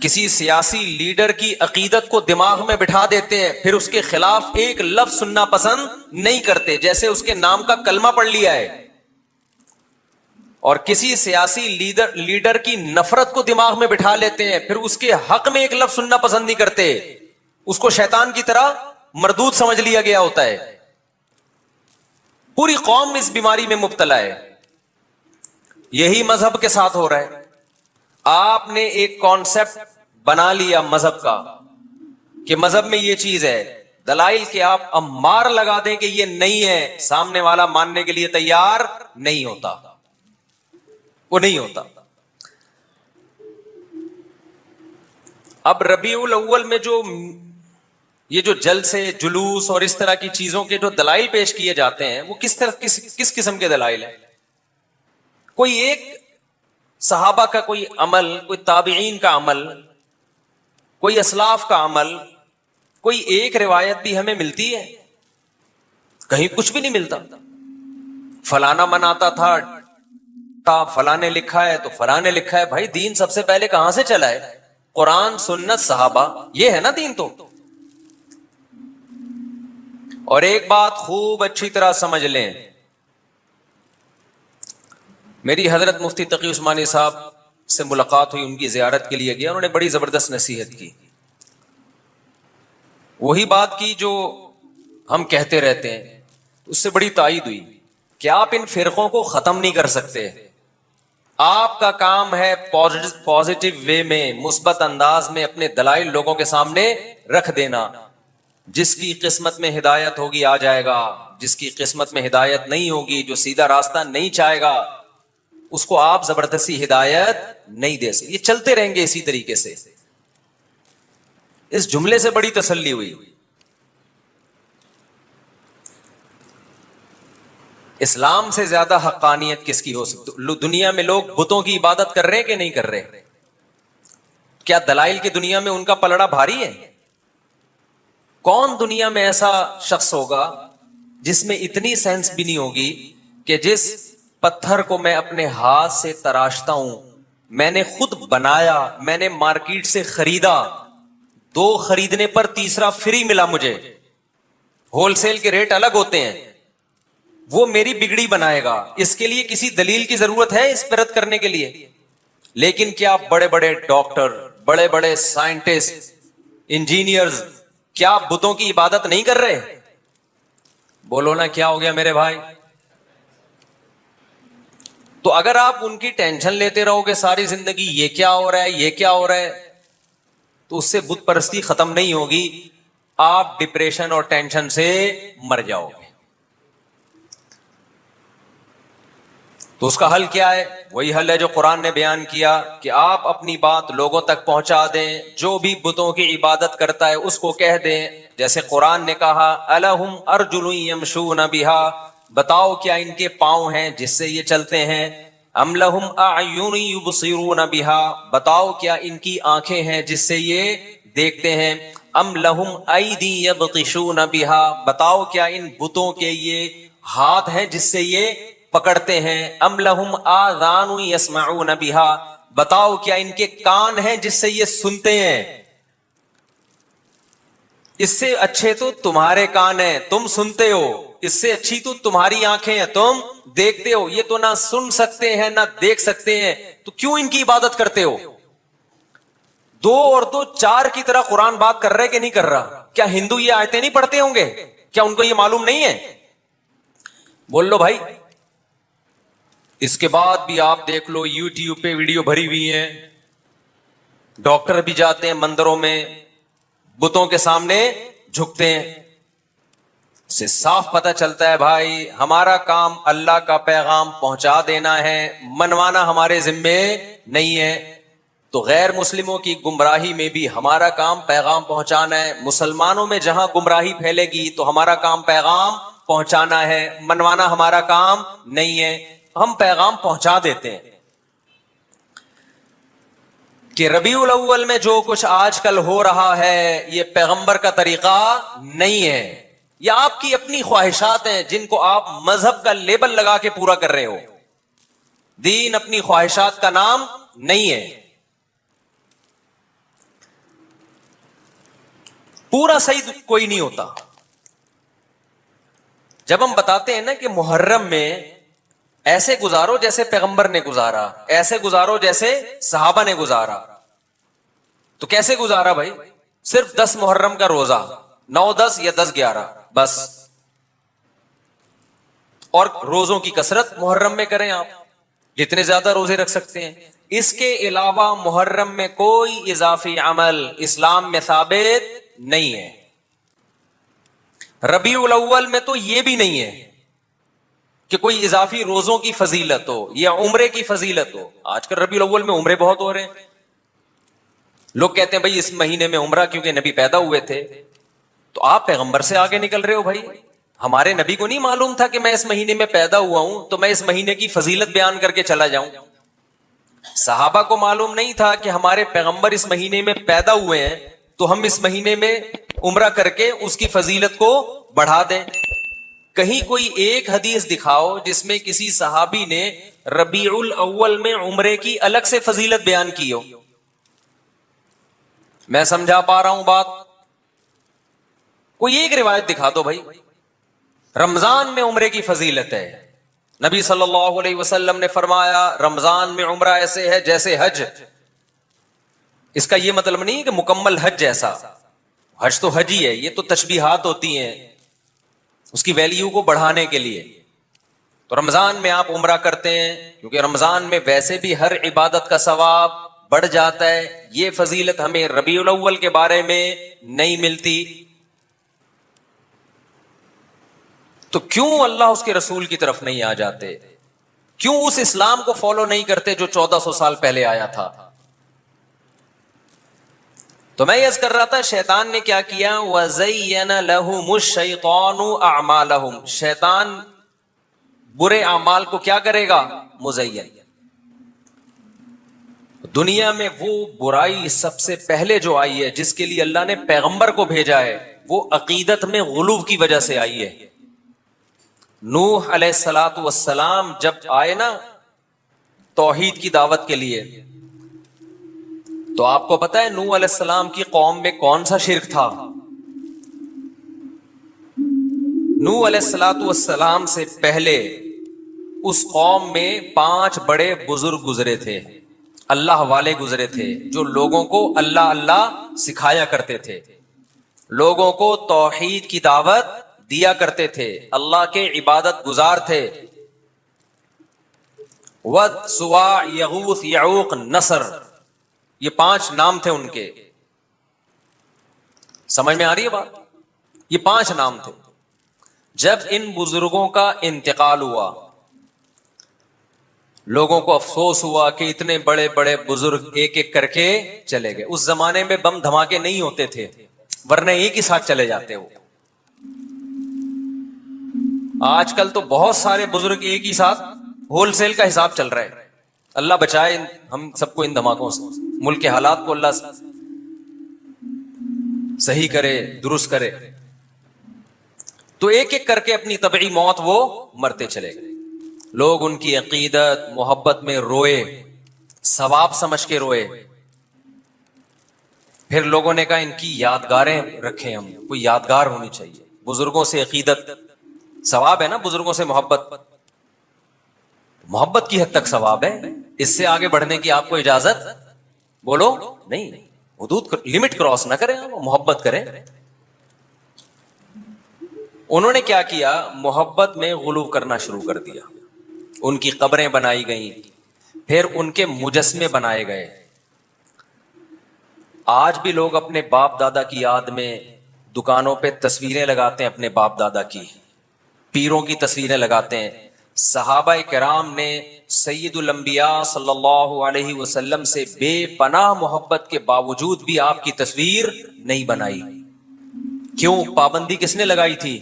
کسی سیاسی لیڈر کی عقیدت کو دماغ میں بٹھا دیتے ہیں، پھر اس کے خلاف ایک لفظ سننا پسند نہیں کرتے، جیسے اس کے نام کا کلمہ پڑھ لیا ہے. اور کسی سیاسی لیڈر کی نفرت کو دماغ میں بٹھا لیتے ہیں، پھر اس کے حق میں ایک لفظ سننا پسند نہیں کرتے. اس کو شیطان کی طرح مردود سمجھ لیا گیا ہوتا ہے. پوری قوم اس بیماری میں مبتلا ہے. یہی مذہب کے ساتھ ہو رہا ہے. آپ نے ایک کانسیپٹ بنا لیا مذہب کا کہ مذہب میں یہ چیز ہے، دلائل کہ آپ امار لگا دیں کہ یہ نہیں ہے، سامنے والا ماننے کے لیے تیار نہیں ہوتا، وہ نہیں ہوتا. اب ربیع الاول میں جو یہ جو جلسے جلوس اور اس طرح کی چیزوں کے جو دلائل پیش کیے جاتے ہیں وہ کس قسم کے دلائل ہیں؟ کوئی ایک صحابہ کا کوئی عمل، کوئی تابعین کا عمل، کوئی اسلاف کا عمل، کوئی ایک روایت بھی ہمیں ملتی ہے؟ کہیں کچھ بھی نہیں ملتا. فلانا مناتا تھا، فلاں نے لکھا ہے تو فلاں نے لکھا ہے. بھائی دین سب سے پہلے کہاں سے چلا ہے؟ قرآن، سنت، صحابہ، یہ ہے نا دین. تو اور ایک بات خوب اچھی طرح سمجھ لیں، میری حضرت مفتی تقی عثمانی صاحب سے ملاقات ہوئی، ان کی زیارت کے لیے گیا، انہوں نے بڑی زبردست نصیحت کی. وہی بات کی جو ہم کہتے رہتے ہیں، اس سے بڑی تائید ہوئی کہ آپ ان فرقوں کو ختم نہیں کر سکتے. آپ کا کام ہے پازیٹیو وے میں، مثبت انداز میں اپنے دلائل لوگوں کے سامنے رکھ دینا. جس کی قسمت میں ہدایت ہوگی آ جائے گا، جس کی قسمت میں ہدایت نہیں ہوگی، جو سیدھا راستہ نہیں چاہے گا، اس کو آپ زبردستی ہدایت نہیں دے سکتے. یہ چلتے رہیں گے اسی طریقے سے. اس جملے سے بڑی تسلی ہوئی. اسلام سے زیادہ حقانیت کس کی ہو سکتی؟ دنیا میں لوگ بتوں کی عبادت کر رہے ہیں کہ نہیں کر رہے؟ کیا دلائل کی دنیا میں ان کا پلڑا بھاری ہے؟ کون دنیا میں ایسا شخص ہوگا جس میں اتنی سینس بھی نہیں ہوگی کہ جس پتھر کو میں اپنے ہاتھ سے تراشتا ہوں، میں نے خود بنایا، میں نے مارکیٹ سے خریدا، 2 خریدنے پر تیسرا فری ملا مجھے. ہول سیل کے ریٹ الگ ہوتے ہیں. وہ میری بگڑی بنائے گا. اس کے لیے کسی دلیل کی ضرورت ہے اس پہ رد کرنے کے لیے؟ لیکن کیا بڑے بڑے ڈاکٹر، بڑے بڑے سائنٹسٹ، انجینئرز کیا بتوں کی عبادت نہیں کر رہے؟ بولو نا کیا ہو گیا میرے بھائی؟ تو اگر آپ ان کی ٹینشن لیتے رہو گے ساری زندگی یہ کیا ہو رہا ہے یہ کیا ہو رہا ہے، تو اس سے بت پرستی ختم نہیں ہوگی. آپ ڈپریشن اور ٹینشن سے مر جاؤ گے. تو اس کا حل کیا ہے؟ وہی حل ہے جو قرآن نے بیان کیا کہ آپ اپنی بات لوگوں تک پہنچا دیں. جو بھی بتوں کی عبادت کرتا ہے اس کو کہہ دیں، جیسے قرآن نے کہا الہم ارجل یمشون بہا، بتاؤ کیا ان کے پاؤں ہیں جس سے یہ چلتے ہیں؟ ام لہم اعین یبصرون بہا، بتاؤ کیا ان کی آنکھیں ہیں جس سے یہ دیکھتے ہیں؟ ام لہم ایدی یبطشون بہا، بتاؤ کیا ان بتوں کے یہ ہاتھ ہیں جس سے یہ پکڑتے ہیں؟ ام لہم آذان یسمعون بہا، بتاؤ کیا ان کے کان ہیں جس سے یہ سنتے ہیں؟ اس سے اچھے تو تمہارے کان ہیں، تم سنتے ہو. اس سے اچھی تو تمہاری آنکھیں ہیں، تم دیکھتے ہو. یہ تو نہ سن سکتے ہیں نہ دیکھ سکتے ہیں، تو کیوں ان کی عبادت کرتے ہو؟ 2 اور 2 4 کی طرح قرآن بات کر رہا ہے کہ نہیں کر رہا؟ کیا ہندو یہ آیتیں نہیں پڑھتے ہوں گے؟ کیا ان کو یہ معلوم نہیں ہے؟ بول لو بھائی. اس کے بعد بھی آپ دیکھ لو یوٹیوب پہ ویڈیو بھری ہوئی ہیں، ڈاکٹر بھی جاتے ہیں مندروں میں، بتوں کے سامنے جھکتے ہیں. اس سے صاف پتہ چلتا ہے بھائی ہمارا کام اللہ کا پیغام پہنچا دینا ہے، منوانا ہمارے ذمے نہیں ہے. تو غیر مسلموں کی گمراہی میں بھی ہمارا کام پیغام پہنچانا ہے. مسلمانوں میں جہاں گمراہی پھیلے گی تو ہمارا کام پیغام پہنچانا ہے، منوانا ہمارا کام نہیں ہے. ہم پیغام پہنچا دیتے ہیں کہ ربیع الاول میں جو کچھ آج کل ہو رہا ہے یہ پیغمبر کا طریقہ نہیں ہے، یہ آپ کی اپنی خواہشات ہیں جن کو آپ مذہب کا لیبل لگا کے پورا کر رہے ہو. دین اپنی خواہشات کا نام نہیں ہے. پورا صحیح کوئی نہیں ہوتا. جب ہم بتاتے ہیں نا کہ محرم میں ایسے گزارو جیسے پیغمبر نے گزارا، ایسے گزارو جیسے صحابہ نے گزارا، تو کیسے گزارا بھائی؟ صرف 10 محرم کا روزہ، 9 10 یا 10 11 بس. اور روزوں کی کثرت محرم میں کریں، آپ جتنے زیادہ روزے رکھ سکتے ہیں. اس کے علاوہ محرم میں کوئی اضافی عمل اسلام میں ثابت نہیں ہے. ربیع الاول میں تو یہ بھی نہیں ہے کہ کوئی اضافی روزوں کی فضیلت ہو یا عمرے کی فضیلت ہو. آج کل ربیع الاول میں عمرے بہت ہو رہے ہیں. لوگ کہتے ہیں بھائی اس مہینے میں عمرہ کیونکہ نبی پیدا ہوئے تھے. تو آپ پیغمبر سے آگے نکل رہے ہو بھائی. ہمارے نبی کو نہیں معلوم تھا کہ میں اس مہینے میں پیدا ہوا ہوں تو میں اس مہینے کی فضیلت بیان کر کے چلا جاؤں؟ صحابہ کو معلوم نہیں تھا کہ ہمارے پیغمبر اس مہینے میں پیدا ہوئے ہیں تو ہم اس مہینے میں عمرہ کر کے اس کی فضیلت کو بڑھا دیں؟ کہیں کوئی ایک حدیث دکھاؤ جس میں کسی صحابی نے ربیع الاول میں عمرے کی الگ سے فضیلت بیان کی ہو. میں سمجھا پا رہا ہوں بات؟ کوئی ایک روایت دکھا دو بھائی. رمضان میں عمرے کی فضیلت ہے. نبی صلی اللہ علیہ وسلم نے فرمایا رمضان میں عمرہ ایسے ہے جیسے حج. اس کا یہ مطلب نہیں کہ مکمل حج جیسا، حج تو حج ہی ہے، یہ تو تشبیہات ہوتی ہیں اس کی ویلیو کو بڑھانے کے لیے. تو رمضان میں آپ عمرہ کرتے ہیں کیونکہ رمضان میں ویسے بھی ہر عبادت کا ثواب بڑھ جاتا ہے. یہ فضیلت ہمیں ربیع الاول کے بارے میں نہیں ملتی. تو کیوں اللہ اس کے رسول کی طرف نہیں آ جاتے؟ کیوں اس اسلام کو فالو نہیں کرتے جو 1400 سال پہلے آیا تھا؟ تو میں عرض کر رہا تھا شیطان نے کیا کیا؟ وَزَيَّنَ لَهُمُ الشَّيْطَانُ أَعْمَالَهُمْ، شیطان برے اعمال کو کیا کرے گا؟ مزین. دنیا میں وہ برائی سب سے پہلے جو آئی ہے جس کے لیے اللہ نے پیغمبر کو بھیجا ہے وہ عقیدت میں غلو کی وجہ سے آئی ہے. نوح علیہ الصلوۃ والسلام جب آئے نا توحید کی دعوت کے لیے، تو آپ کو پتا ہے نوح علیہ السلام کی قوم میں کون سا شرک تھا؟ نوح علیہ الصلوۃ والسلام سے پہلے اس قوم میں 5 بڑے بزرگ گزرے تھے، اللہ والے گزرے تھے، جو لوگوں کو اللہ اللہ سکھایا کرتے تھے، لوگوں کو توحید کی دعوت دیا کرتے تھے، اللہ کے عبادت گزار تھے۔ ود، سواع، یغوث، یعوق، نصر، یہ 5 نام تھے ان کے۔ سمجھ میں آ رہی ہے بات؟ یہ 5 نام تھے۔ جب ان بزرگوں کا انتقال ہوا، لوگوں کو افسوس ہوا کہ اتنے بڑے بڑے بزرگ ایک ایک کر کے چلے گئے۔ اس زمانے میں بم دھماکے نہیں ہوتے تھے، ورنہ ایک ہی ساتھ چلے جاتے ہو۔ آج کل تو بہت سارے بزرگ ایک ہی ساتھ ہول سیل کا حساب چل رہا ہے۔ اللہ بچائے ہم سب کو ان دھماکوں سے، ملک کے حالات کو اللہ صحیح کرے، درست کرے۔ تو ایک ایک کر کے اپنی طبعی موت وہ مرتے چلے گئے۔ لوگ ان کی عقیدت، محبت میں روئے، ثواب سمجھ کے روئے۔ پھر لوگوں نے کہا ان کی یادگاریں رکھیں، ہم کوئی یادگار ہونی چاہیے۔ بزرگوں سے عقیدت ثواب ہے نا، بزرگوں سے محبت کی حد تک ثواب ہے، اس سے آگے بڑھنے کی آپ کو اجازت بولو نہیں، حدود لمٹ کراس نہ کریں، محبت کریں۔ انہوں نے کیا کیا؟ محبت میں غلو کرنا شروع کر دیا۔ ان کی قبریں بنائی گئیں، پھر ان کے مجسمے بنائے گئے۔ آج بھی لوگ اپنے باپ دادا کی یاد میں دکانوں پہ تصویریں لگاتے ہیں، اپنے باپ دادا کی، پیروں کی تصویریں لگاتے ہیں۔ صحابہ کرام نے سید الانبیاء صلی اللہ علیہ وسلم سے بے پناہ محبت کے باوجود بھی آپ کی تصویر نہیں بنائی۔ کیوں؟ پابندی کس نے لگائی تھی؟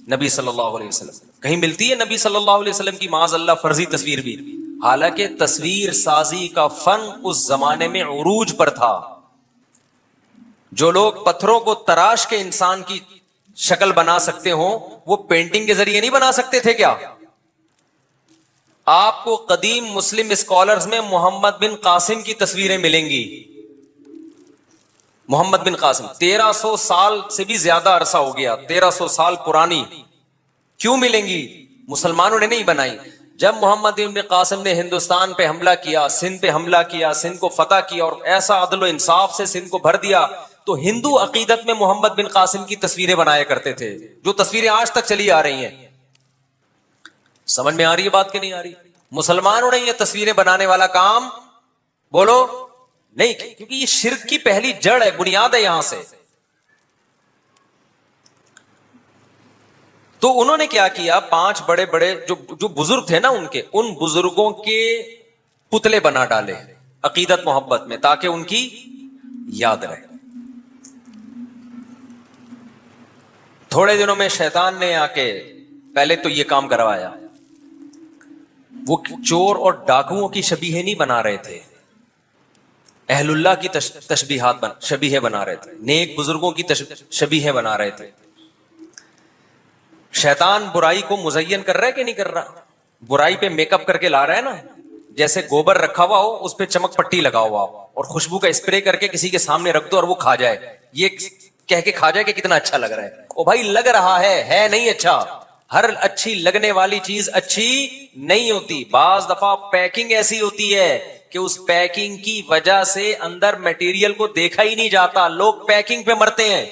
نبی صلی اللہ علیہ وسلم۔ کہیں ملتی ہے نبی صلی اللہ علیہ وسلم کی معاذ اللہ فرضی تصویر بھی؟ حالانکہ تصویر سازی کا فن اس زمانے میں عروج پر تھا۔ جو لوگ پتھروں کو تراش کے انسان کی شکل بنا سکتے ہوں، وہ پینٹنگ کے ذریعے نہیں بنا سکتے تھے کیا؟ آپ کو قدیم مسلم اسکالرز میں محمد بن قاسم کی تصویریں ملیں گی۔ محمد بن قاسم 1300 سال سے بھی زیادہ عرصہ ہو گیا، 1300 سال پرانی، کیوں ملیں گی؟ مسلمانوں نے نہیں بنائی۔ جب محمد بن قاسم نے ہندوستان پہ حملہ کیا، سندھ پہ حملہ کیا، سندھ کو فتح کیا اور ایسا عدل و انصاف سے سندھ کو بھر دیا، تو ہندو عقیدت میں محمد بن قاسم کی تصویریں بنایا کرتے تھے، جو تصویریں آج تک چلی آ رہی ہیں۔ سمجھ میں آ رہی ہے بات کہ نہیں آ رہی؟ مسلمانوں نے یہ تصویریں بنانے والا کام بولو نہیں، کیونکہ یہ شرک کی پہلی جڑ ہے، بنیاد ہے یہاں سے۔ تو انہوں نے کیا کیا؟ 5 بڑے بڑے جو بزرگ تھے نا ان کے، ان بزرگوں کے پتلے بنا ڈالے عقیدت محبت میں، تاکہ ان کی یاد رہے۔ تھوڑے دنوں میں شیطان نے آ کے پہلے تو یہ کام کروایا۔ وہ چور اور ڈاکوؤں کی شبیہیں نہیں بنا رہے تھے، اہل اللہ کی شبیہیں بنا رہے تھے، نیک بزرگوں کی شبیہیں بنا رہے تھے۔ شیطان برائی کو مزین کر رہا ہے کہ نہیں کر رہا؟ برائی پہ میک اپ کر کے لا رہا ہے نا، جیسے گوبر رکھا ہوا ہو، اس پہ چمک پٹی لگا ہوا ہو اور خوشبو کا اسپرے کر کے کسی کے سامنے رکھ دو اور وہ کھا جائے، یہ کہہ کے کھا جائے کہ کتنا اچھا لگ رہا ہے۔ او بھائی لگ رہا ہے نہیں اچھا۔ ہر اچھی لگنے والی چیز اچھی نہیں ہوتی، بعض دفعہ پیکنگ ایسی ہوتی ہے کہ اس پیکنگ کی وجہ سے اندر میٹیریل کو دیکھا ہی نہیں جاتا، لوگ پیکنگ پہ مرتے ہیں۔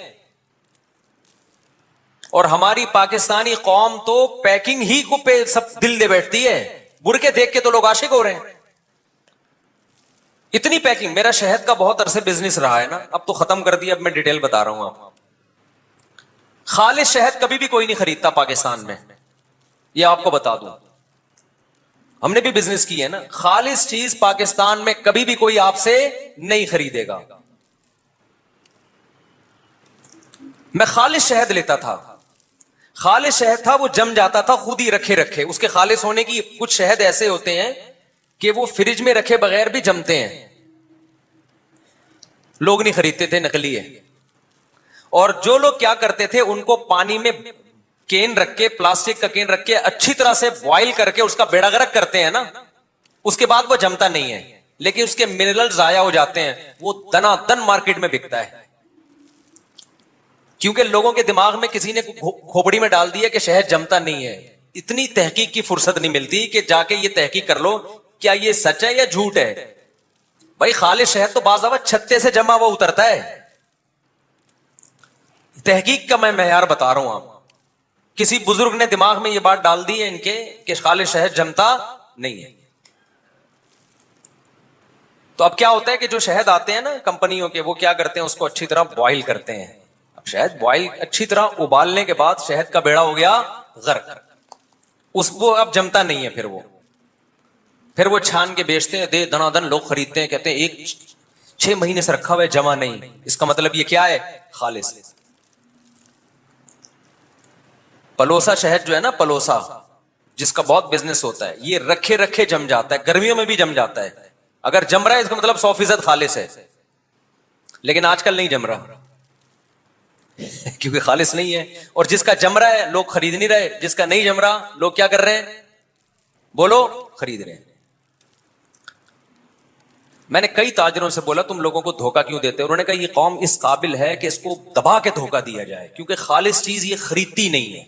اور ہماری پاکستانی قوم تو پیکنگ ہی کو پہ سب دل دے بیٹھتی ہے، برقعے دیکھ کے تو لوگ عاشق ہو رہے ہیں۔ اتنی پیکنگ۔ میرا شہد کا بہت عرصے بزنس رہا ہے نا، اب تو ختم کر دیا، اب میں ڈیٹیل بتا رہا ہوں آپ۔ خالص شہد کبھی بھی کوئی نہیں خریدتا پاکستان میں، یہ آپ کو بتا دوں، ہم نے بھی بزنس کی ہے نا۔ خالص چیز پاکستان میں کبھی بھی کوئی آپ سے نہیں خریدے گا۔ میں خالص شہد لیتا تھا، خالص شہد تھا، وہ جم جاتا تھا خود ہی رکھے۔ اس کے خالص ہونے کی کچھ شہد ایسے ہوتے ہیں کہ وہ فریج میں رکھے بغیر بھی جمتے ہیں، لوگ نہیں خریدتے تھے، نکلی ہے۔ اور جو لوگ کیا کرتے تھے، ان کو پانی میں کین رکھ کے، پلاسٹک کا کین رکھ کے اچھی طرح سے بوائل کر کے اس کا بیڑا غرق کرتے ہیں نا، اس کے بعد وہ جمتا نہیں ہے، لیکن اس کے منرل ضائع ہو جاتے ہیں، وہ دنا دن مارکیٹ میں بکتا ہے۔ کیونکہ لوگوں کے دماغ میں کسی نے کھوپڑی میں ڈال دیا کہ شہد جمتا نہیں ہے. اتنی تحقیق کی فرصت نہیں ملتی کہ جا کے یہ تحقیق کر لو کیا یہ سچ ہے یا جھوٹ ہے. بھائی خالص شہد تو بعض دفعہ چھتے سے جمع ہوا اترتا ہے. تحقیق کا میں معیار بتا رہا ہوں. آپ کسی بزرگ نے دماغ میں یہ بات ڈال دی ہے ان کے کہ خالص شہد جمتا نہیں ہے. تو اب کیا ہوتا ہے کہ جو شہد آتے ہیں نا کمپنیوں کے, وہ کیا کرتے ہیں, اس کو اچھی طرح بوائل کرتے ہیں. اب شہد بوائل اچھی طرح ابالنے کے بعد شہد کا بیڑا ہو گیا غرق, اس کو اب جمتا نہیں ہے. پھر وہ چھان کے بیچتے ہیں, دے دنا دن لوگ خریدتے ہیں, کہتے ہیں 6 مہینے سے رکھا ہوا ہے جمع نہیں. اس کا مطلب یہ کیا ہے, خالص. پلوسا شہد جو ہے نا, پلوسا جس کا بہت بزنس ہوتا ہے, یہ رکھے رکھے جم جاتا ہے, گرمیوں میں بھی جم جاتا ہے. اگر جم رہا ہے اس کا مطلب 100% خالص ہے. لیکن آج کل نہیں جم رہا کیونکہ خالص نہیں ہے. اور جس کا جم رہا ہے لوگ خرید نہیں رہے, جس کا نہیں جم رہا لوگ کیا کر رہے ہیں, بولو, خرید رہے ہیں. میں نے کئی تاجروں سے بولا تم لوگوں کو دھوکہ کیوں دیتے ہیں؟ انہوں نے کہا یہ قوم اس قابل ہے کہ اس کو دبا کے دھوکہ دیا جائے, کیونکہ خالص چیز یہ خریدتی نہیں ہے.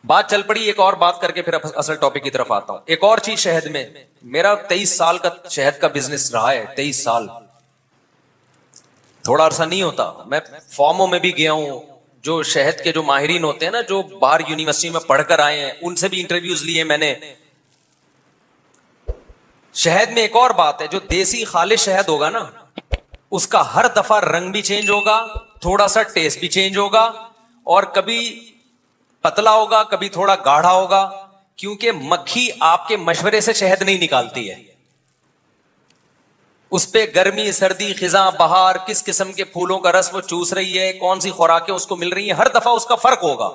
بات چل پڑی, ایک اور بات کر کے پھر اصل ٹاپک کی طرف آتا ہوں. ایک اور چیز شہد میں, میرا 23 سال کا شہد کا بزنس رہا ہے. 23 سال تھوڑا عرصہ نہیں ہوتا. میں فارموں میں بھی گیا ہوں, جو شہد کے جو ماہرین ہوتے ہیں نا, جو باہر یونیورسٹی میں پڑھ کر آئے ہیں, ان سے بھی انٹرویوز لیے میں نے. شہد میں ایک اور بات ہے, جو دیسی خالص شہد ہوگا نا, اس کا ہر دفعہ رنگ بھی چینج ہوگا, تھوڑا سا ٹیسٹ بھی چینج ہوگا, اور کبھی پتلا ہوگا کبھی تھوڑا گاڑھا ہوگا, کیونکہ مکھی آپ کے مشورے سے شہد نہیں نکالتی ہے. اس پہ گرمی سردی خزاں بہار کس قسم کے پھولوں کا رس وہ چوس رہی ہے, کون سی خوراکیں اس کو مل رہی ہیں, ہر دفعہ اس کا فرق ہوگا.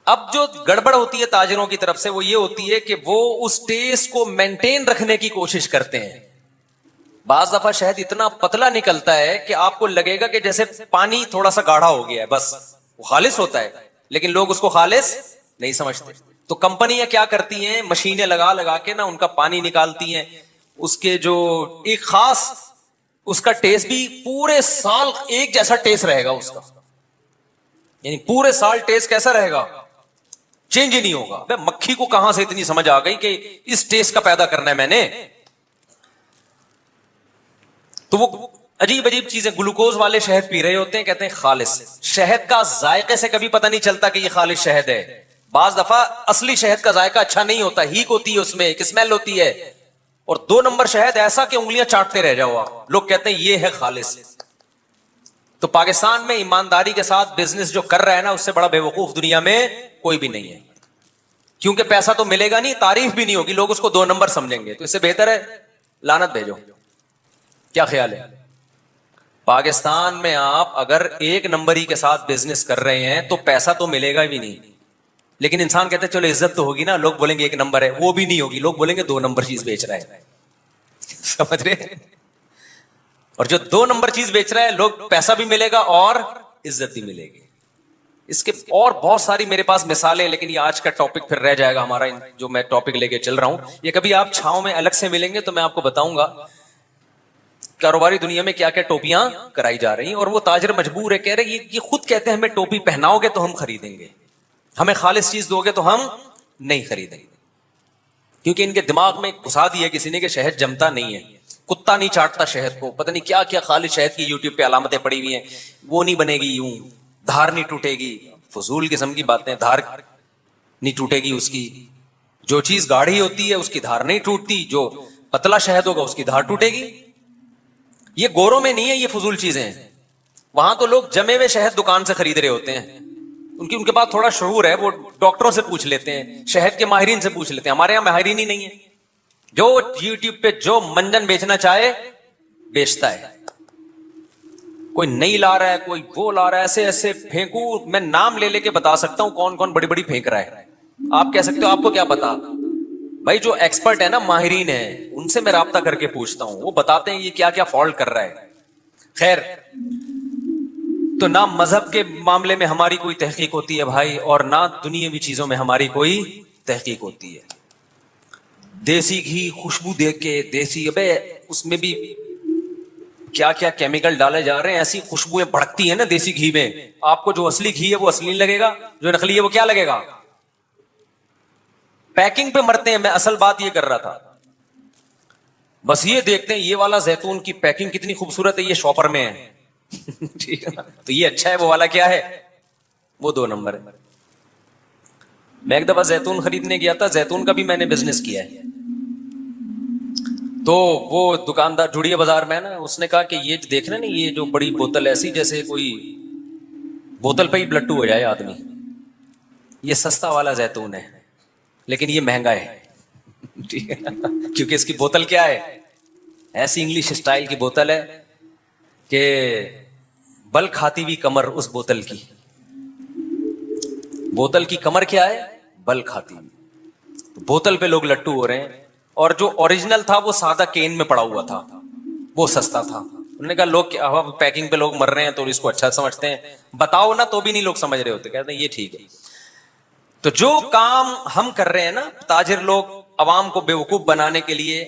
اب جو گڑبڑ ہوتی ہے تاجروں کی طرف سے وہ یہ ہوتی ہے کہ وہ اس ٹیسٹ کو مینٹین رکھنے کی کوشش کرتے ہیں. بعض دفعہ شہد اتنا پتلا نکلتا ہے کہ آپ کو لگے گا کہ جیسے پانی تھوڑا سا گاڑھا ہو گیا ہے, بس وہ خالص ہوتا ہے, لیکن لوگ اس کو خالص نہیں سمجھتے. تو کمپنیاں کیا کرتی ہیں, مشینیں لگا لگا کے نا ان کا پانی نکالتی ہیں, اس کے جو ایک خاص اس کا ٹیسٹ بھی پورے سال ایک جیسا ٹیسٹ رہے گا اس کا, یعنی پورے سال ٹیسٹ کیسا رہے گا, چینج ہی نہیں ہوگا. مکھی کو کہاں سے اتنی سمجھ آ گئی کہ اس ٹیسٹ کا پیدا کرنا ہے میں نے. تو وہ عجیب عجیب چیزیں, گلوکوز والے شہد پی رہے ہوتے ہیں, کہتے ہیں خالص. شہد کا ذائقے سے کبھی پتہ نہیں چلتا کہ یہ خالص شہد ہے. بعض دفعہ اصلی شہد کا ذائقہ اچھا نہیں ہوتا, ہیک ہوتی ہے اس میں, ایک اسمیل ہوتی ہے, اور 2 نمبر شہد ایسا کہ انگلیاں چاٹتے رہ جاؤ آپ. لوگ کہتے ہیں یہ ہے خالص. تو پاکستان میں ایمانداری کے ساتھ بزنس جو کر رہا ہے نا, اس سے بڑا بے وقوف دنیا میں کوئی بھی نہیں ہے. کیونکہ پیسہ تو ملے گا نہیں, تعریف بھی نہیں ہوگی, لوگ اس کو 2 نمبر سمجھیں گے. تو اس سے بہتر ہے لعنت بھیجو. کیا خیال ہے؟ پاکستان میں آپ اگر 1 نمبری کے ساتھ بزنس کر رہے ہیں تو پیسہ تو ملے گا بھی نہیں, لیکن انسان کہتے ہیں چلو عزت تو ہوگی نا, لوگ بولیں گے 1 نمبر ہے, وہ بھی نہیں ہوگی, لوگ بولیں گے 2 نمبر چیز بیچ رہا ہے. سمجھ رہے؟ اور جو 2 نمبر چیز بیچ رہا ہے, لوگ پیسہ بھی ملے گا اور عزت بھی ملے گی. اس کے اور بہت ساری میرے پاس مثالیں, لیکن یہ آج کا ٹاپک پھر رہ جائے گا ہمارا, جو میں ٹاپک لے کے چل رہا ہوں. یہ کبھی آپ چھاؤں میں الگ سے ملیں گے تو میں آپ کو بتاؤں گا کاروباری دنیا میں کیا کیا ٹوپیاں کرائی جا رہی ہیں. اور وہ تاجر مجبور ہے, کہہ رہے یہ خود کہتے ہیں ہمیں ٹوپی پہناؤ گے تو ہم خریدیں گے, ہمیں خالص چیز دو گے تو ہم نہیں خریدیں گے. کیونکہ ان کے دماغ میں گھسا دیا کسی نے کہ شہد جمتا نہیں ہے, کتا نہیں چاٹتا شہد کو, پتہ نہیں کیا کیا خالص شہد کی یوٹیوب پہ علامتیں پڑی ہوئی ہیں, وہ نہیں بنے گی یوں, دھار نہیں ٹوٹے گی. فضول قسم کی باتیں, دھار نہیں ٹوٹے گی اس کی. جو چیز گاڑھی ہوتی ہے اس کی دھار نہیں ٹوٹتی, جو پتلا شہد ہوگا اس کی دھار ٹوٹے گی. یہ گوروں میں نہیں ہے, یہ فضول چیزیں ہیں. وہاں تو لوگ جمے ہوئے شہد دکان سے خرید رہے ہوتے ہیں, ان کے پاس تھوڑا شعور ہے, وہ ڈاکٹروں سے پوچھ لیتے ہیں, شہد کے ماہرین سے پوچھ لیتے ہیں. ہمارے یہاں ماہرین ہی نہیں ہے, جو یوٹیوب پہ جو منجن بیچنا چاہے بیچتا ہے. کوئی نہیں لا رہا ہے, کوئی وہ لا رہا ہے, ایسے ایسے پھینکوں, میں نام لے لے کے بتا سکتا ہوں کون کون بڑی بڑی پھینک رہا ہے. آپ کہہ سکتے ہو آپ کو کیا پتا, بھائی جو ایکسپرٹ ہے نا, ماہرین ہیں, ان سے میں رابطہ کر کے پوچھتا ہوں, وہ بتاتے ہیں یہ کیا کیا فالٹ کر رہا ہے. خیر, تو نہ مذہب کے معاملے میں ہماری کوئی تحقیق ہوتی ہے بھائی, اور نہ دنیاوی چیزوں میں ہماری کوئی تحقیق ہوتی ہے. دیسی گھی خوشبو دیکھ کے, دیسی, ابے اس میں بھی کیا کیا کیمیکل ڈالے جا رہے ہیں, ایسی خوشبوئیں بھڑکتی ہیں نا دیسی گھی میں, آپ کو جو اصلی گھی ہے وہ اصلی نہیں لگے گا, جو نقلی ہے وہ کیا لگے گا. پیکنگ پہ مرتے ہیں. میں اصل بات یہ کر رہا تھا, بس یہ دیکھتے ہیں یہ والا زیتون کی پیکنگ کتنی خوبصورت ہے, یہ شاپر میں ہے ٹھیک ہے نا, تو یہ اچھا ہے, وہ والا کیا ہے, وہ 2 نمبر ہے. میں ایک دفعہ زیتون خریدنے گیا تھا, زیتون کا بھی میں نے بزنس کیا ہے, تو وہ دکاندار جڑیے بازار میں نا, اس نے کہا کہ یہ دیکھ رہے نا, یہ جو بڑی بوتل ایسی جیسے کوئی بوتل پہ ہی بلٹو ہو جائے آدمی, یہ سستا والا زیتون ہے لیکن یہ مہنگا ہے ٹھیک ہے, کیونکہ اس کی بوتل کیا ہے, ایسی انگلش اسٹائل کی بوتل ہے کہ بل کھاتی ہوئی کمر اس بوتل کی, بوتل کی کمر کیا ہے, بل کھاتی ہوئی. بوتل پہ لوگ لٹو ہو رہے ہیں, اور جو اوریجنل تھا وہ سادہ کین میں پڑا ہوا تھا, وہ سستا تھا. انہوں نے کہا لوگ پیکنگ پہ لوگ مر رہے ہیں تو اس کو اچھا سمجھتے ہیں, بتاؤ نا تو بھی نہیں لوگ سمجھ رہے ہوتے, کہتے ہیں یہ ٹھیک ہے. تو جو کام ہم کر رہے ہیں نا, تاجر لوگ عوام کو بیوقوف بنانے کے لیے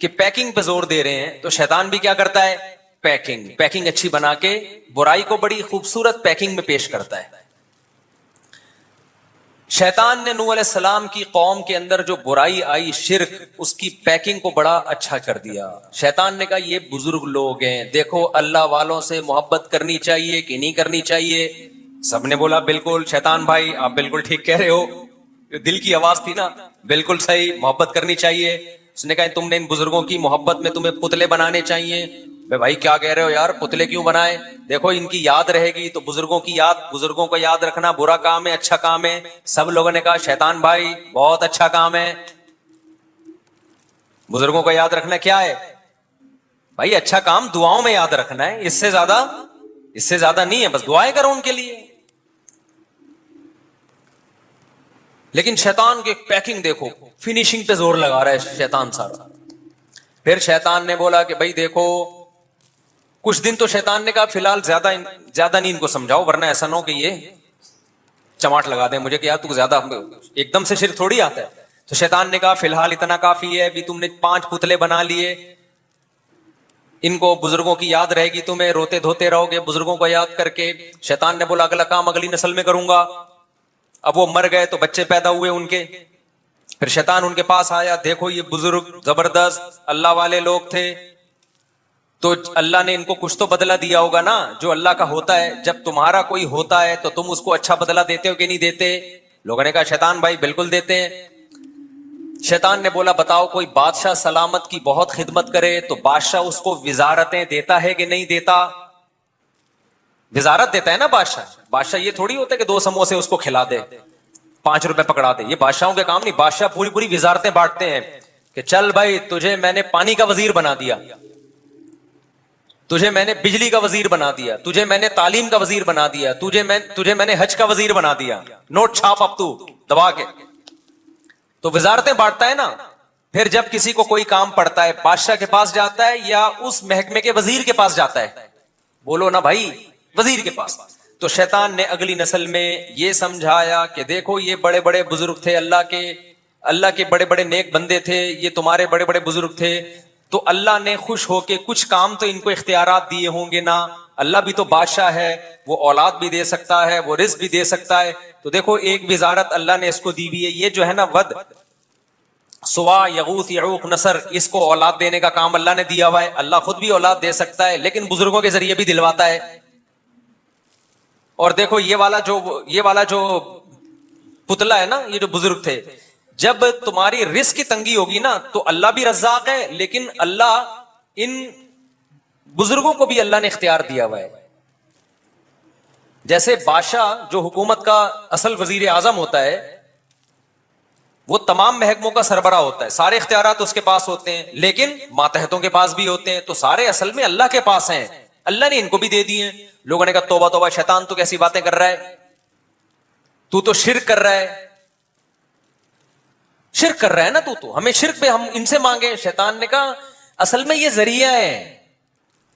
کہ پیکنگ پہ زور دے رہے ہیں, تو شیطان بھی کیا کرتا ہے, پیکنگ اچھی بنا کے برائی کو بڑی خوبصورت پیکنگ میں پیش کرتا ہے. شیطان نے نوح علیہ السلام کی قوم کے اندر جو برائی آئی, شرک, اس کی پیکنگ کو بڑا اچھا کر دیا. شیطان نے کہا یہ بزرگ لوگ ہیں, دیکھو اللہ والوں سے محبت کرنی چاہیے کہ نہیں کرنی چاہیے. سب نے بولا بالکل شیطان بھائی آپ بالکل ٹھیک کہہ رہے ہو, دل کی آواز تھی نا, بالکل صحیح, محبت کرنی چاہیے. اس نے کہا تم نے ان بزرگوں کی محبت میں تمہیں پتلے بنانے چاہیے. بھائی کیا کہہ رہے ہو یار, پتلے کیوں بنائے, دیکھو ان کی یاد رہے گی. تو بزرگوں کی یاد, بزرگوں کو یاد رکھنا برا کام ہے اچھا کام ہے. سب لوگوں نے کہا شیطان بھائی بہت اچھا کام ہے, بزرگوں کو یاد رکھنا کیا ہے بھائی, اچھا کام, دعاؤں میں یاد رکھنا ہے, اس سے زیادہ نہیں ہے, بس دعائیں کرو ان کے لیے. لیکن شیطان کی پیکنگ دیکھو, فنیشنگ پہ زور لگا رہا ہے شیطان سارا. پھر شیطان نے بولا کہ بھائی دیکھو, کچھ دن تو شیطان نے کہا فی الحال زیادہ نہیں ان کو سمجھاؤ, ورنہ ایسا نہ ہو کہ یہ چماٹ لگا دیں مجھے کہ یار تو زیادہ ایک دم سے شرک تھوڑی آتا ہے. تو شیطان نے کہا فی الحال اتنا کافی ہے, ابھی تم نے 5 پتلے بنا لیے, ان کو بزرگوں کی یاد رہے گی, تمہیں روتے دھوتے رہو گے بزرگوں کو یاد کر کے. شیطان نے بولا اگلا کام اگلی نسل میں کروں گا. اب وہ مر گئے تو بچے پیدا ہوئے ان کے, پھر شیطان ان کے پاس آیا, دیکھو یہ بزرگ زبردست اللہ والے لوگ تھے, تو اللہ نے ان کو کچھ تو بدلہ دیا ہوگا نا, جو اللہ کا ہوتا ہے. جب تمہارا کوئی ہوتا ہے تو تم اس کو اچھا بدلہ دیتے ہو کہ نہیں دیتے؟ لوگوں نے کہا شیطان بھائی بالکل دیتے ہیں. شیطان نے بولا بتاؤ, کوئی بادشاہ سلامت کی بہت خدمت کرے تو بادشاہ اس کو وزارتیں دیتا ہے کہ نہیں دیتا؟ وزارت دیتا ہے نا بادشاہ یہ تھوڑی ہوتا ہے کہ 2 سموسے اس کو کھلا دے, 5 روپے پکڑا دے. یہ بادشاہوں کے کام نہیں, بادشاہ پوری وزارتیں بانٹتے ہیں کہ چل بھائی تجھے میں نے پانی کا وزیر بنا دیا, تجھے میں نے بجلی کا وزیر بنا دیا, تجھے میں نے تعلیم کا وزیر بنا دیا, تجھے میں نے حج کا وزیر بنا دیا, نوٹ چھاپ اب تو دبا کے. تو وزارتیں بانٹتا ہے نا. پھر جب کسی کو کوئی کام پڑتا ہے بادشاہ کے پاس جاتا ہے یا اس محکمے کے وزیر کے پاس جاتا ہے؟ بولو نا بھائی, وزیر کے پاس. تو شیطان نے اگلی نسل میں یہ سمجھایا کہ دیکھو یہ بڑے بڑے بزرگ تھے, اللہ کے بڑے بڑے نیک بندے تھے, یہ تمہارے بڑے بڑے بزرگ تھے, تو اللہ نے خوش ہو کے کچھ کام تو ان کو اختیارات دیے ہوں گے نا. اللہ بھی تو بادشاہ ہے, وہ اولاد بھی دے سکتا ہے, وہ رزق بھی دے سکتا ہے. تو دیکھو ایک وزارت اللہ نے اس کو دی ہوئی ہے, یہ جو ہے نا ود سوا یغوث یعوق نصر, اس کو اولاد دینے کا کام اللہ نے دیا ہوا ہے. اللہ خود بھی اولاد دے سکتا ہے لیکن بزرگوں کے ذریعے بھی دلواتا ہے. اور دیکھو یہ والا جو پتلا ہے نا, یہ جو بزرگ تھے, جب تمہاری رزق کی تنگی ہوگی نا تو اللہ بھی رزاق ہے, لیکن اللہ ان بزرگوں کو بھی اللہ نے اختیار دیا ہوا ہے. جیسے بادشاہ جو حکومت کا اصل وزیر اعظم ہوتا ہے, وہ تمام محکموں کا سربراہ ہوتا ہے, سارے اختیارات اس کے پاس ہوتے ہیں, لیکن ماتحتوں کے پاس بھی ہوتے ہیں. تو سارے اصل میں اللہ کے پاس ہیں, اللہ نے ان کو بھی دے دیے. لوگوں نے کہا توبہ توبہ شیطان تو کیسی باتیں کر رہا ہے, تو شرک کر رہا ہے, شرک کر رہا ہے نا, تو ہمیں شرک پہ ہم ان سے مانگے. شیطان نے کہا اصل میں یہ ذریعہ ہے,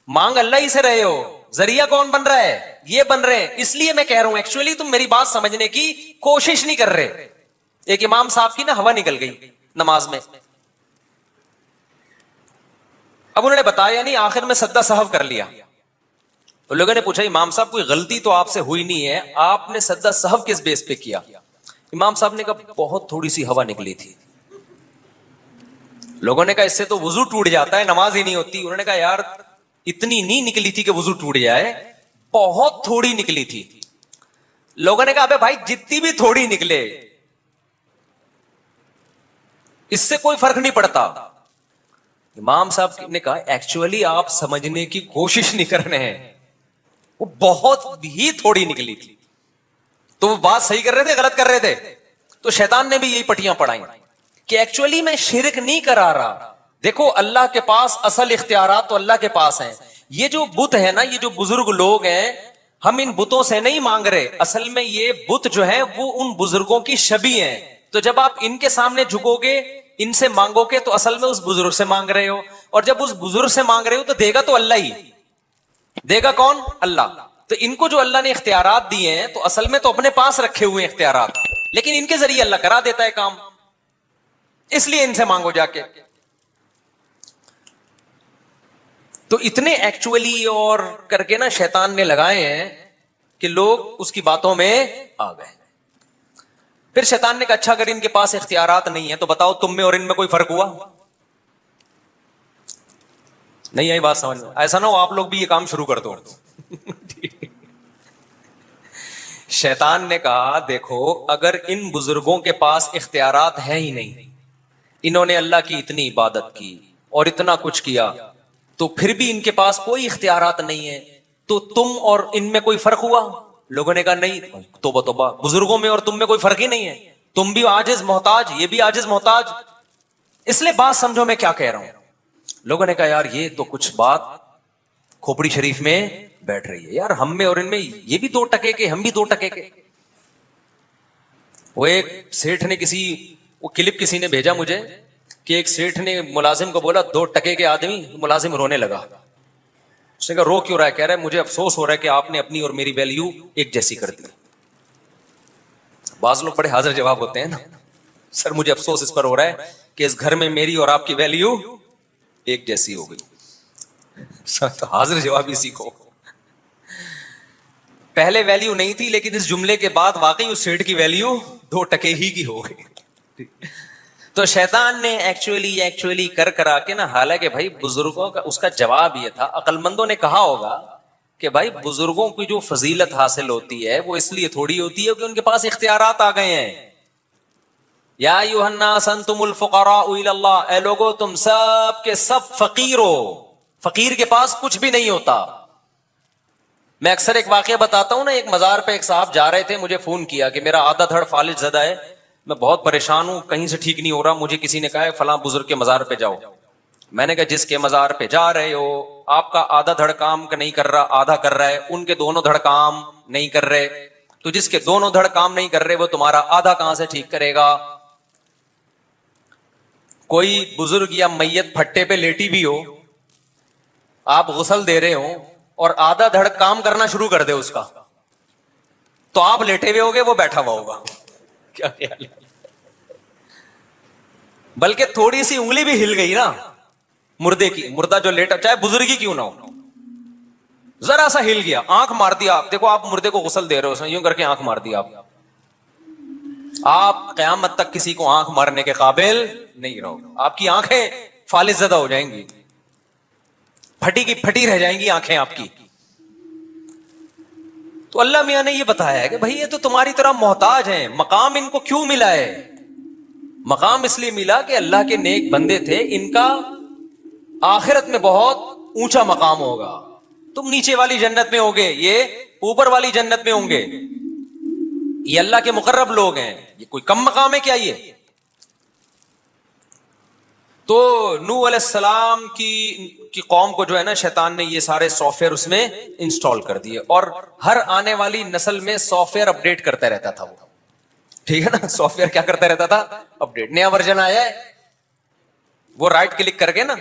مانگ اللہ ہی سے رہے ہو, ذریعہ کون بن رہا ہے؟ یہ بن رہے ہیں. اس لیے میں کہہ رہا ہوں ایکچولی تم میری بات سمجھنے کی کوشش نہیں کر رہے. ایک امام صاحب کی نا ہوا نکل گئی نماز میں, اب انہوں نے بتایا نہیں, آخر میں سدا سہو کر لیا. تو لوگوں نے پوچھا امام صاحب کوئی غلطی تو آپ سے ہوئی نہیں ہے, آپ نے سدا سہو کس بیس پہ کیا؟ امام صاحب نے کہا بہت تھوڑی سی ہوا نکلی تھی. لوگوں نے کہا اس سے تو وضو ٹوٹ جاتا ہے, نماز ہی نہیں ہوتی. انہوں نے کہا یار اتنی نہیں نکلی تھی کہ وضو ٹوٹ جائے, بہت تھوڑی نکلی تھی. لوگوں نے کہا ابے بھائی جتنی بھی تھوڑی نکلے اس سے کوئی فرق نہیں پڑتا. امام صاحب نے کہا ایکچولی آپ سمجھنے کی کوشش نہیں کر رہے ہیں, وہ بہت ہی تھوڑی نکلی تھی. تو وہ بات صحیح کر رہے تھے غلط کر رہے تھے؟ تو شیطان نے بھی یہی پٹیاں پڑھائیں کہ ایکچولی میں شرک نہیں کرا رہا. دیکھو اللہ کے پاس اصل اختیارات تو اللہ کے پاس ہیں. یہ جو بت ہے نا, یہ جو بزرگ لوگ ہیں, ہم ان بتوں سے نہیں مانگ رہے. اصل میں یہ بت جو ہے وہ ان بزرگوں کی شبیہ ہیں. تو جب آپ ان کے سامنے جھکو گے, ان سے مانگو گے, تو اصل میں اس بزرگ سے مانگ رہے ہو. اور جب اس بزرگ سے مانگ رہے ہو تو دے گا تو اللہ ہی دے گا. کون؟ اللہ. تو ان کو جو اللہ نے اختیارات دیے ہیں تو اصل میں تو اپنے پاس رکھے ہوئے اختیارات, لیکن ان کے ذریعے اللہ کرا دیتا ہے کام, اس لیے ان سے مانگو جا کے. تو اتنے ایکچولی اور کر کے نا شیطان نے لگائے ہیں کہ لوگ اس کی باتوں میں آ گئے. پھر شیطان نے کہا اچھا اگر ان کے پاس اختیارات نہیں ہے تو بتاؤ تم میں اور ان میں کوئی فرق ہوا؟ نہیں آئی بات سمجھ میں؟ ایسا نہ ہو آپ لوگ بھی یہ کام شروع کر دو. شیطان نے کہا دیکھو اگر ان بزرگوں کے پاس اختیارات ہیں ہی نہیں, انہوں نے اللہ کی اتنی عبادت کی اور اتنا کچھ کیا, تو پھر بھی ان کے پاس کوئی اختیارات نہیں ہے, تو تم اور ان میں کوئی فرق ہوا؟ لوگوں نے کہا نہیں. توبہ توبہ, بزرگوں میں اور تم میں کوئی فرق ہی نہیں ہے, تم بھی عاجز محتاج, یہ بھی عاجز محتاج. اس لیے بات سمجھو میں کیا کہہ رہا ہوں. لوگوں نے کہا یار یہ تو کچھ بات کھوپڑی شریف میں بیٹھ رہی ہے یار, ہم میں اور ان میں یہ بھی 2% کے, ہم بھی 2% کے. وہ ایک سیٹھ نے وہ کلپ کسی نے بھیجا مجھے کہ ایک سیٹھ نے ملازم کو بولا 2% کے آدمی, ملازم رونے لگا. اس نے کہا رو کیوں رہا ہے؟ کہہ رہا ہے مجھے افسوس ہو رہا ہے کہ آپ نے اپنی اور میری ویلیو ایک جیسی کر دی. بعض لوگ بڑے حاضر جواب ہوتے ہیں نا, سر مجھے افسوس اس پر ہو رہا ہے کہ اس گھر میں میری اور آپ کی ویلیو ایک جیسی ہو گئی. سر تو حاضر جواب ہی سیکھو. پہلے ویلیو نہیں تھی, لیکن اس جملے کے بعد واقعی اس سیٹ کی ویلیو 2% ہی کی ہو گئی. تو شیطان نے ایکچولی کر کرا کے نا, حالانکہ بھائی بزرگوں کا اس کا جواب یہ تھا, عقل مندوں نے کہا ہوگا کہ بھائی بزرگوں کی جو فضیلت حاصل ہوتی ہے وہ اس لیے تھوڑی ہوتی ہے کہ ان کے پاس اختیارات آ گئے ہیں. یا ایھا الناس انتم الفقراء الی اللہ, اے لوگو تم سب کے سب فقیر ہو. فقیر کے پاس کچھ بھی نہیں ہوتا. میں اکثر ایک واقعہ بتاتا ہوں نا, ایک مزار پہ ایک صاحب جا رہے تھے, مجھے فون کیا کہ میرا آدھا دھڑ فالج زدہ ہے, میں بہت پریشان ہوں, کہیں سے ٹھیک نہیں ہو رہا, مجھے کسی نے کہا ہے فلاں بزرگ کے مزار پہ جاؤ. میں نے کہا جس کے مزار پہ جا رہے ہو آپ کا آدھا دھڑ کام نہیں کر رہا, آدھا کر رہا ہے, ان کے دونوں دھڑ کام نہیں کر رہے, تو جس کے دونوں دھڑ کام نہیں کر رہے وہ تمہارا آدھا کہاں سے ٹھیک کرے گا؟ کوئی بزرگ یا میت پھٹے پہ لیٹی بھی ہو, آپ غسل دے رہے ہو اور آدھا دھڑ کام کرنا شروع کر دے اس کا, تو آپ لیٹے ہوئے ہوگے, وہ بیٹھا ہوا ہوگا. کیا خیال ہے؟ بلکہ تھوڑی سی انگلی بھی ہل گئی نا مردے کی, مردہ جو لیٹا چاہے بزرگی کیوں نہ ہو, ذرا سا ہل گیا, آنکھ مار دیا. دیکھو آپ مردے کو غسل دے رہے ہو, اس نے یوں کر کے آنکھ مار دیا, آپ قیامت تک کسی کو آنکھ مارنے کے قابل نہیں رہو. آپ کی آنکھیں فالج زدہ ہو جائیں گی, پھٹی کی پھٹی رہ جائیں گی آنکھیں آپ کی. تو اللہ میاں نے یہ بتایا ہے کہ بھائی یہ تو تمہاری طرح محتاج ہیں. مقام ان کو کیوں ملا ہے؟ مقام اس لیے ملا کہ اللہ کے نیک بندے تھے, ان کا آخرت میں بہت اونچا مقام ہوگا. تم نیچے والی جنت میں ہوگے, یہ اوپر والی جنت میں ہوں گے. یہ اللہ کے مقرب لوگ ہیں, یہ کوئی کم مقام ہے کیا یہ؟ تو نوح علیہ السلام کی قوم کو جو ہے نا شیطان نے یہ سارے سافٹ ویئر اس میں انسٹال کر دیے, اور ہر آنے والی نسل میں سافٹ ویئر اپڈیٹ کرتا رہتا تھا وہ. ٹھیک ہے نا, سافٹ ویئر کیا کرتا رہتا تھا؟ اپڈیٹ. نیا ورژن آیا ہے, وہ رائٹ کلک کر کے نا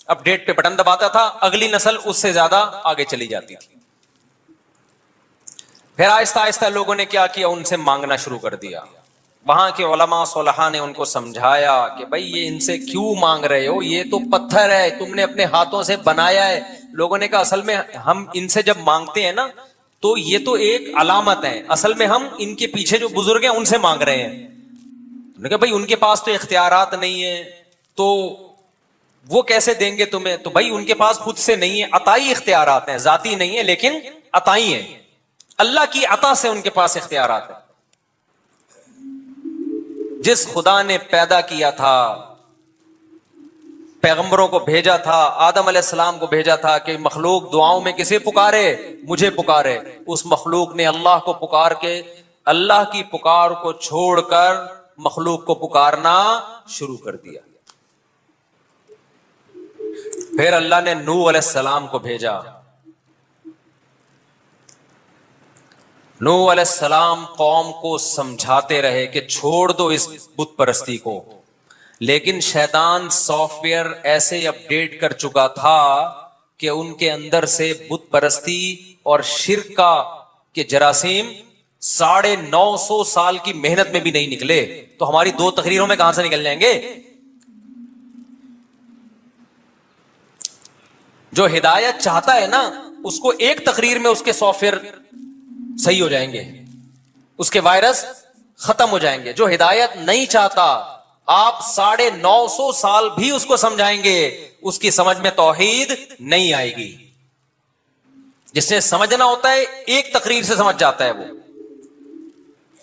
اپڈیٹ پہ بٹن دباتا تھا, اگلی نسل اس سے زیادہ آگے چلی جاتی تھی. پھر آہستہ آہستہ لوگوں نے کیا کیا, ان سے مانگنا شروع کر دیا. وہاں کے علماء صلحاء نے ان کو سمجھایا کہ بھائی یہ ان سے کیوں مانگ رہے ہو, یہ تو پتھر ہے, تم نے اپنے ہاتھوں سے بنایا ہے. لوگوں نے کہا اصل میں ہم ان سے جب مانگتے ہیں نا تو یہ تو ایک علامت ہے, اصل میں ہم ان کے پیچھے جو بزرگ ہیں ان سے مانگ رہے ہیں. انہوں نے کہا بھائی ان کے پاس تو اختیارات نہیں ہے تو وہ کیسے دیں گے تمہیں؟ تو بھائی ان کے پاس خود سے نہیں ہے, عطائی اختیارات ہیں, ذاتی نہیں ہے لیکن عطائی ہیں, اللہ کی عطا سے ان کے پاس اختیارات ہیں. جس خدا نے پیدا کیا تھا, پیغمبروں کو بھیجا تھا, آدم علیہ السلام کو بھیجا تھا کہ مخلوق دعاؤں میں کسے پکارے؟ مجھے پکارے. اس مخلوق نے اللہ کو پکار کے اللہ کی پکار کو چھوڑ کر مخلوق کو پکارنا شروع کر دیا. پھر اللہ نے نوح علیہ السلام کو بھیجا. نوح علیہ السلام قوم کو سمجھاتے رہے کہ چھوڑ دو اس بت پرستی کو, لیکن شیطان سافٹ ویئر ایسے اپڈیٹ کر چکا تھا کہ ان کے اندر سے بت پرستی اور شرک کے جراثیم 950 سال کی محنت میں بھی نہیں نکلے, تو ہماری 2 تقریروں میں کہاں سے نکل جائیں گے؟ جو ہدایت چاہتا ہے نا اس کو ایک تقریر میں اس کے سافٹ ویئر صحیح ہو جائیں گے, اس کے وائرس ختم ہو جائیں گے. جو ہدایت نہیں چاہتا آپ 950 سال بھی اس کو سمجھائیں گے, اس کی سمجھ میں توحید نہیں آئے گی. جس نے سمجھنا ہوتا ہے ایک تقریر سے سمجھ جاتا ہے, وہ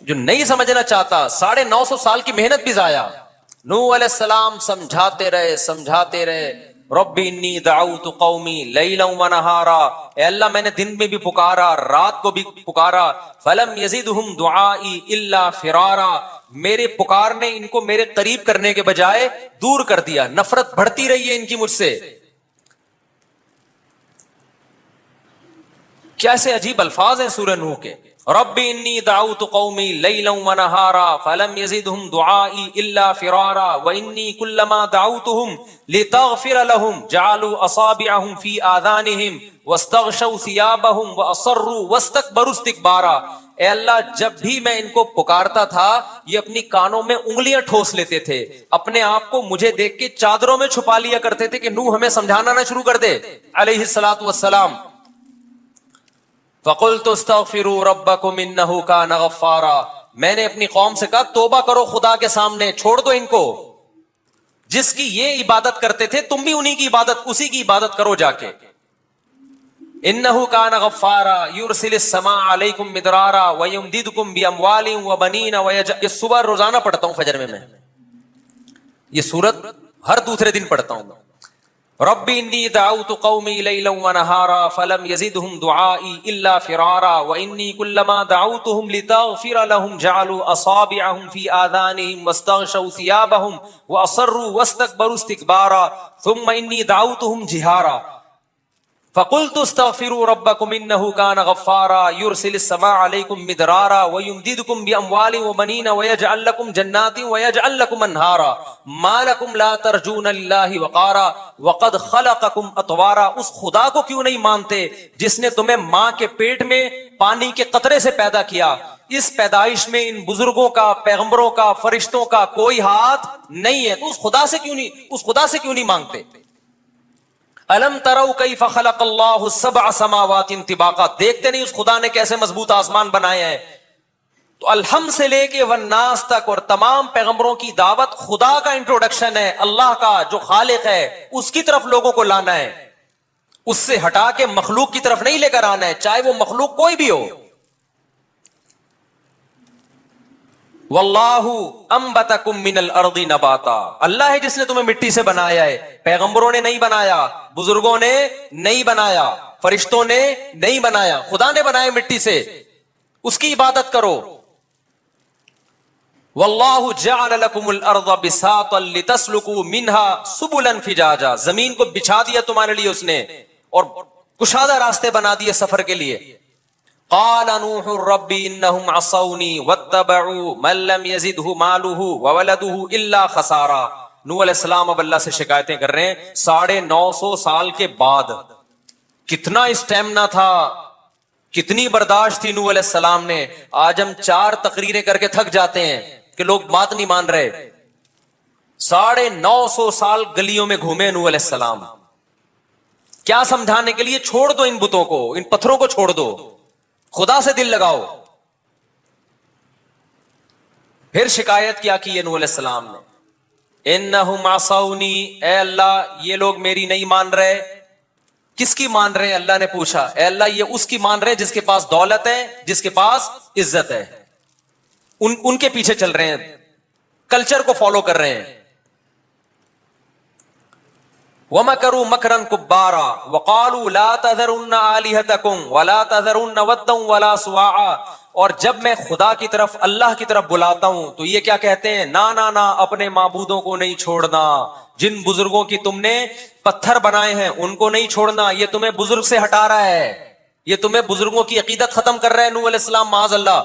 جو نہیں سمجھنا چاہتا 950 سال کی محنت بھی ضائع. نوح علیہ السلام سمجھاتے رہے ربی انی دعوت قومی لیلا و نہارا, اے اللہ میں نے دن میں بھی پکارا رات کو بھی پکارا, فلم یزدہم دعائی الا فرارا, میرے پکارنے ان کو میرے قریب کرنے کے بجائے دور کر دیا, نفرت بڑھتی رہی ہے ان کی مجھ سے. کیسے عجیب الفاظ ہیں سورہ نوح کے. ربی انی دعوت قومی لیلا و نہارا فلم یزدہم دعائی الا فرارا وانی کلما دعوتہم لتغفر لهم جعلوا اصابعهم فی آذانہم واستغشوا ثیابہم واصروا واستکبروا استکبارا. اے اللہ جب بھی میں ان کو پکارتا تھا یہ اپنی کانوں میں انگلیاں ٹھوس لیتے تھے, اپنے آپ کو مجھے دیکھ کے چادروں میں چھپا لیا کرتے تھے کہ نوح ہمیں سمجھانا نہ شروع کر دے علیہ الصلوۃ والسلام. فَقُلْتُ اسْتَغْفِرُوا رَبَّكُمْ إِنَّهُ كَانَ غَفَّارًا, میں نے اپنی قوم سے کہا توبہ کرو خدا کے سامنے, چھوڑ دو ان کو, جس کی یہ عبادت کرتے تھے تم بھی انہی کی عبادت, اسی کی عبادت کرو جا کے. إِنَّهُ كَانَ غَفَّارًا يُرْسِلِ السَّمَاءَ عَلَيْكُمْ مِدْرَارًا وَيُمْدِدْكُمْ بِأَمْوَالٍ وَبَنِينَ یہ صبح روزانہ پڑھتا ہوں فجر میں یہ سورت ہر دوسرے دن پڑھتا ہوں. ربی انی دعوت قومی لیلا و نہارا فلم یزدہم دعائی الا فرارا وانی کلما دعوتہم لتغفر لهم جعلوا اصابعہم فی آذانہم واستغشوا ثیابہم واصروا واستکبروا استکبارا ثم انی دعوتہم جہارا فقلت استغفروا ربکم انہ کان غفارا یرسل السماء علیکم مدرارا ویمددکم باموال وبنین ویجعل لکم جنات ویجعل لکم انہارا ما لکم لا ترجون للہ وقارا وقد خلقکم اطوارا. اس خدا کو کیوں نہیں مانتے جس نے تمہیں ماں کے پیٹ میں پانی کے قطرے سے پیدا کیا, اس پیدائش میں ان بزرگوں کا, پیغمبروں کا, فرشتوں کا کوئی ہاتھ نہیں ہے, تو اس خدا سے کیوں نہیں مانگتے. الم تروا کیف خلق اللہ سبع سماوات طباقا, دیکھتے نہیں اس خدا نے کیسے مضبوط آسمان بنائے ہیں. تو الحمد سے لے کے والناس تک اور تمام پیغمبروں کی دعوت خدا کا انٹروڈکشن ہے, اللہ کا جو خالق ہے اس کی طرف لوگوں کو لانا ہے, اس سے ہٹا کے مخلوق کی طرف نہیں لے کر آنا ہے, چاہے وہ مخلوق کوئی بھی ہو. واللہ انبتکم من الارض نباتا, اللہ ہے جس نے تمہیں مٹی سے بنایا ہے, پیغمبروں نے نہیں بنایا, بزرگوں نے نہیں بنایا, فرشتوں نے نہیں بنایا, خدا نے بنایا مٹی سے, اس کی عبادت کرو. واللہ جعل لکم الارض بساطا لتسلکوا منها سبلا فجاجا, زمین کو بچھا دیا تمہارے لیے اس نے اور کشادہ راستے بنا دیے سفر کے لیے. قال نوح رب انہم عصونی واتبعوا من لم یزدہ مالہ وولدہ الا خسارا. نوح علیہ السلام اب اللہ سے شکایتیں کر رہے ہیں 950 سال کے بعد. کتنا اسٹیمنا تھا, کتنی برداشت تھی نوح علیہ السلام نے. آج ہم 4 تقریریں کر کے تھک جاتے ہیں, کہ لوگ بات نہیں مان رہے. 950 سال گلیوں میں گھومے نوح علیہ السلام, کیا سمجھانے کے لیے؟ چھوڑ دو ان بتوں کو, ان پتھروں کو چھوڑ دو, خدا سے دل لگاؤ. پھر شکایت کیا کی نوح علیہ السلام نے, انہم عصونی, اے اللہ یہ لوگ میری نہیں مان رہے. کس کی مان رہے ہیں؟ اللہ نے پوچھا, اے اللہ یہ اس کی مان رہے ہیں جس کے پاس دولت ہے, جس کے پاس عزت ہے. ان کے پیچھے چل رہے ہیں, کلچر کو فالو کر رہے ہیں. وَمَكَرُوا مَكْرًا كُبَّارًا وَقَالُوا لَا تَذَرُنَّ آلِهَتَكُمْ وَلَا تَذَرُنَّ وَدًّا وَلَا سُوَاعًا. اور جب میں خدا کی طرف, اللہ کی طرف بلاتا ہوں تو یہ کیا کہتے ہیں؟ نا اپنے معبودوں کو نہیں چھوڑنا, جن بزرگوں کی تم نے پتھر بنائے ہیں ان کو نہیں چھوڑنا. یہ تمہیں بزرگ سے ہٹا رہا ہے, یہ تمہیں بزرگوں کی عقیدت ختم کر رہا ہے نوح علیہ السلام, معاذ اللہ.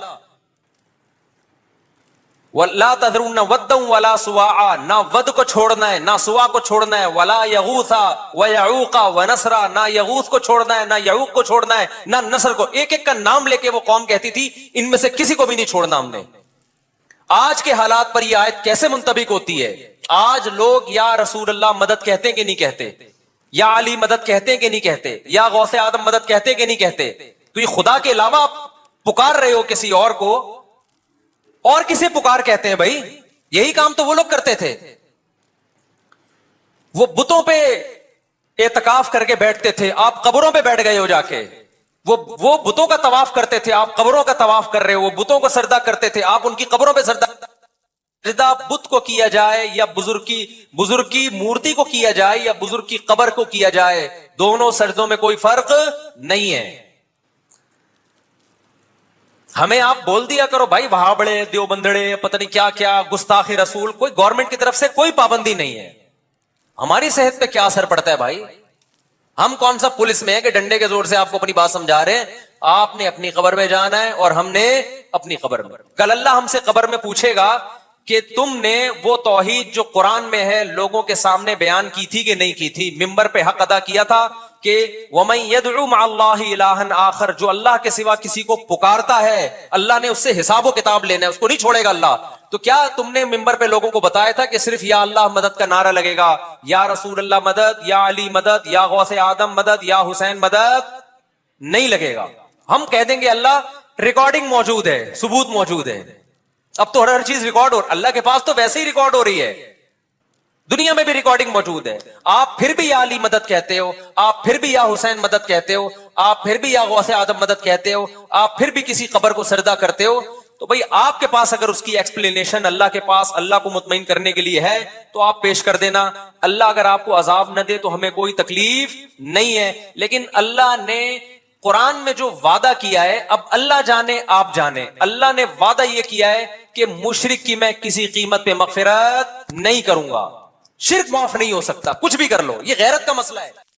وَلَا تَذَرُنَّ وَدًّا وَلَا سُوَاعًا, نہ ود کو چھوڑنا ہے نہ سوا کو چھوڑنا ہے. وَلَا يَغُوثَ وَيَعُوقَ وَنَسْرًا, نہ یغوث کو چھوڑنا ہے نہ یعوق کو چھوڑنا ہے نہ نصر کو. ایک ایک کا نام لے کے وہ قوم کہتی تھی ان میں سے کسی کو بھی نہیں چھوڑنا ہم نے. آج کے حالات پر یہ آیت کیسے منطبق ہوتی ہے؟ آج لوگ یا رسول اللہ مدد کہتے ہیں کہ نہیں کہتے, یا علی مدد کہتے ہیں کہ نہیں کہتے, یا غوث آدم مدد کہتے ہیں کہ نہیں کہتے. تو یہ خدا کے علاوہ آپ پکار رہے ہو کسی اور کو, اور کسے پکار کہتے ہیں بھائی؟ یہی کام تو وہ لوگ کرتے تھے. وہ بتوں پہ اعتکاف کر کے بیٹھتے تھے, آپ قبروں پہ بیٹھ گئے ہو جا کے. وہ بتوں کا طواف کرتے تھے, آپ قبروں کا طواف کر رہے ہو. وہ بتوں کو سجدہ کرتے تھے, آپ ان کی قبروں پہ سجدہ بت کو کیا جائے یا بزرگ کی مورتی کو کیا جائے یا بزرگ کی قبر کو کیا جائے, دونوں سجدوں میں کوئی فرق نہیں ہے. ہمیں آپ بول دیا کرو بھائی وہابڑے, دیوبندڑے, پتہ نہیں کیا کیا, گستاخی رسول. کوئی گورنمنٹ کی طرف سے کوئی پابندی نہیں ہے. ہماری صحت پہ کیا اثر پڑتا ہے بھائی؟ ہم کون سا پولیس میں ہے کہ ڈنڈے کے زور سے آپ کو اپنی بات سمجھا رہے ہیں؟ آپ نے اپنی قبر میں جانا ہے اور ہم نے اپنی قبر میں. کل اللہ ہم سے قبر میں پوچھے گا کہ تم نے وہ توحید جو قرآن میں ہے لوگوں کے سامنے بیان کی تھی کہ نہیں کی تھی؟ ممبر پہ حق ادا کیا تھا کہ وَمَن يَدْعُ مَعَ اللَّهِ إِلَٰهًا آخر, جو اللہ کے سوا کسی کو پکارتا ہے اللہ نے اس سے حساب و کتاب لینا ہے, اس کو نہیں چھوڑے گا اللہ. تو کیا تم نے ممبر پہ لوگوں کو بتایا تھا کہ صرف یا اللہ مدد کا نعرہ لگے گا, یا رسول اللہ مدد, یا علی مدد, یا غوث آدم مدد, یا حسین مدد؟ نہیں لگے گا. ہم کہہ دیں گے اللہ ریکارڈنگ موجود ہے, ثبوت موجود ہے. اب تو ہر چیز ریکارڈ ہو, اللہ کے پاس تو ویسے ہی ریکارڈ ہو رہی ہے, دنیا میں بھی ریکارڈنگ موجود ہے. آپ پھر بھی یا علی مدد کہتے ہو, آپ پھر بھی یا حسین مدد کہتے ہو, آپ پھر بھی یا غوث آدم مدد کہتے ہو, آپ پھر بھی کسی قبر کو سجدہ کرتے ہو. تو بھئی آپ کے پاس اگر اس کی ایکسپلینیشن اللہ کے پاس اللہ کو مطمئن کرنے کے لیے ہے تو آپ پیش کر دینا. اللہ اگر آپ کو عذاب نہ دے تو ہمیں کوئی تکلیف نہیں ہے. لیکن اللہ نے قرآن میں جو وعدہ کیا ہے, اب اللہ جانے آپ جانے, اللہ نے وعدہ یہ کیا ہے کہ مشرک کی میں کسی قیمت پہ مغفرت نہیں کروں گا. شرک معاف نہیں ہو سکتا, کچھ بھی کر لو, یہ غیرت کا مسئلہ ہے.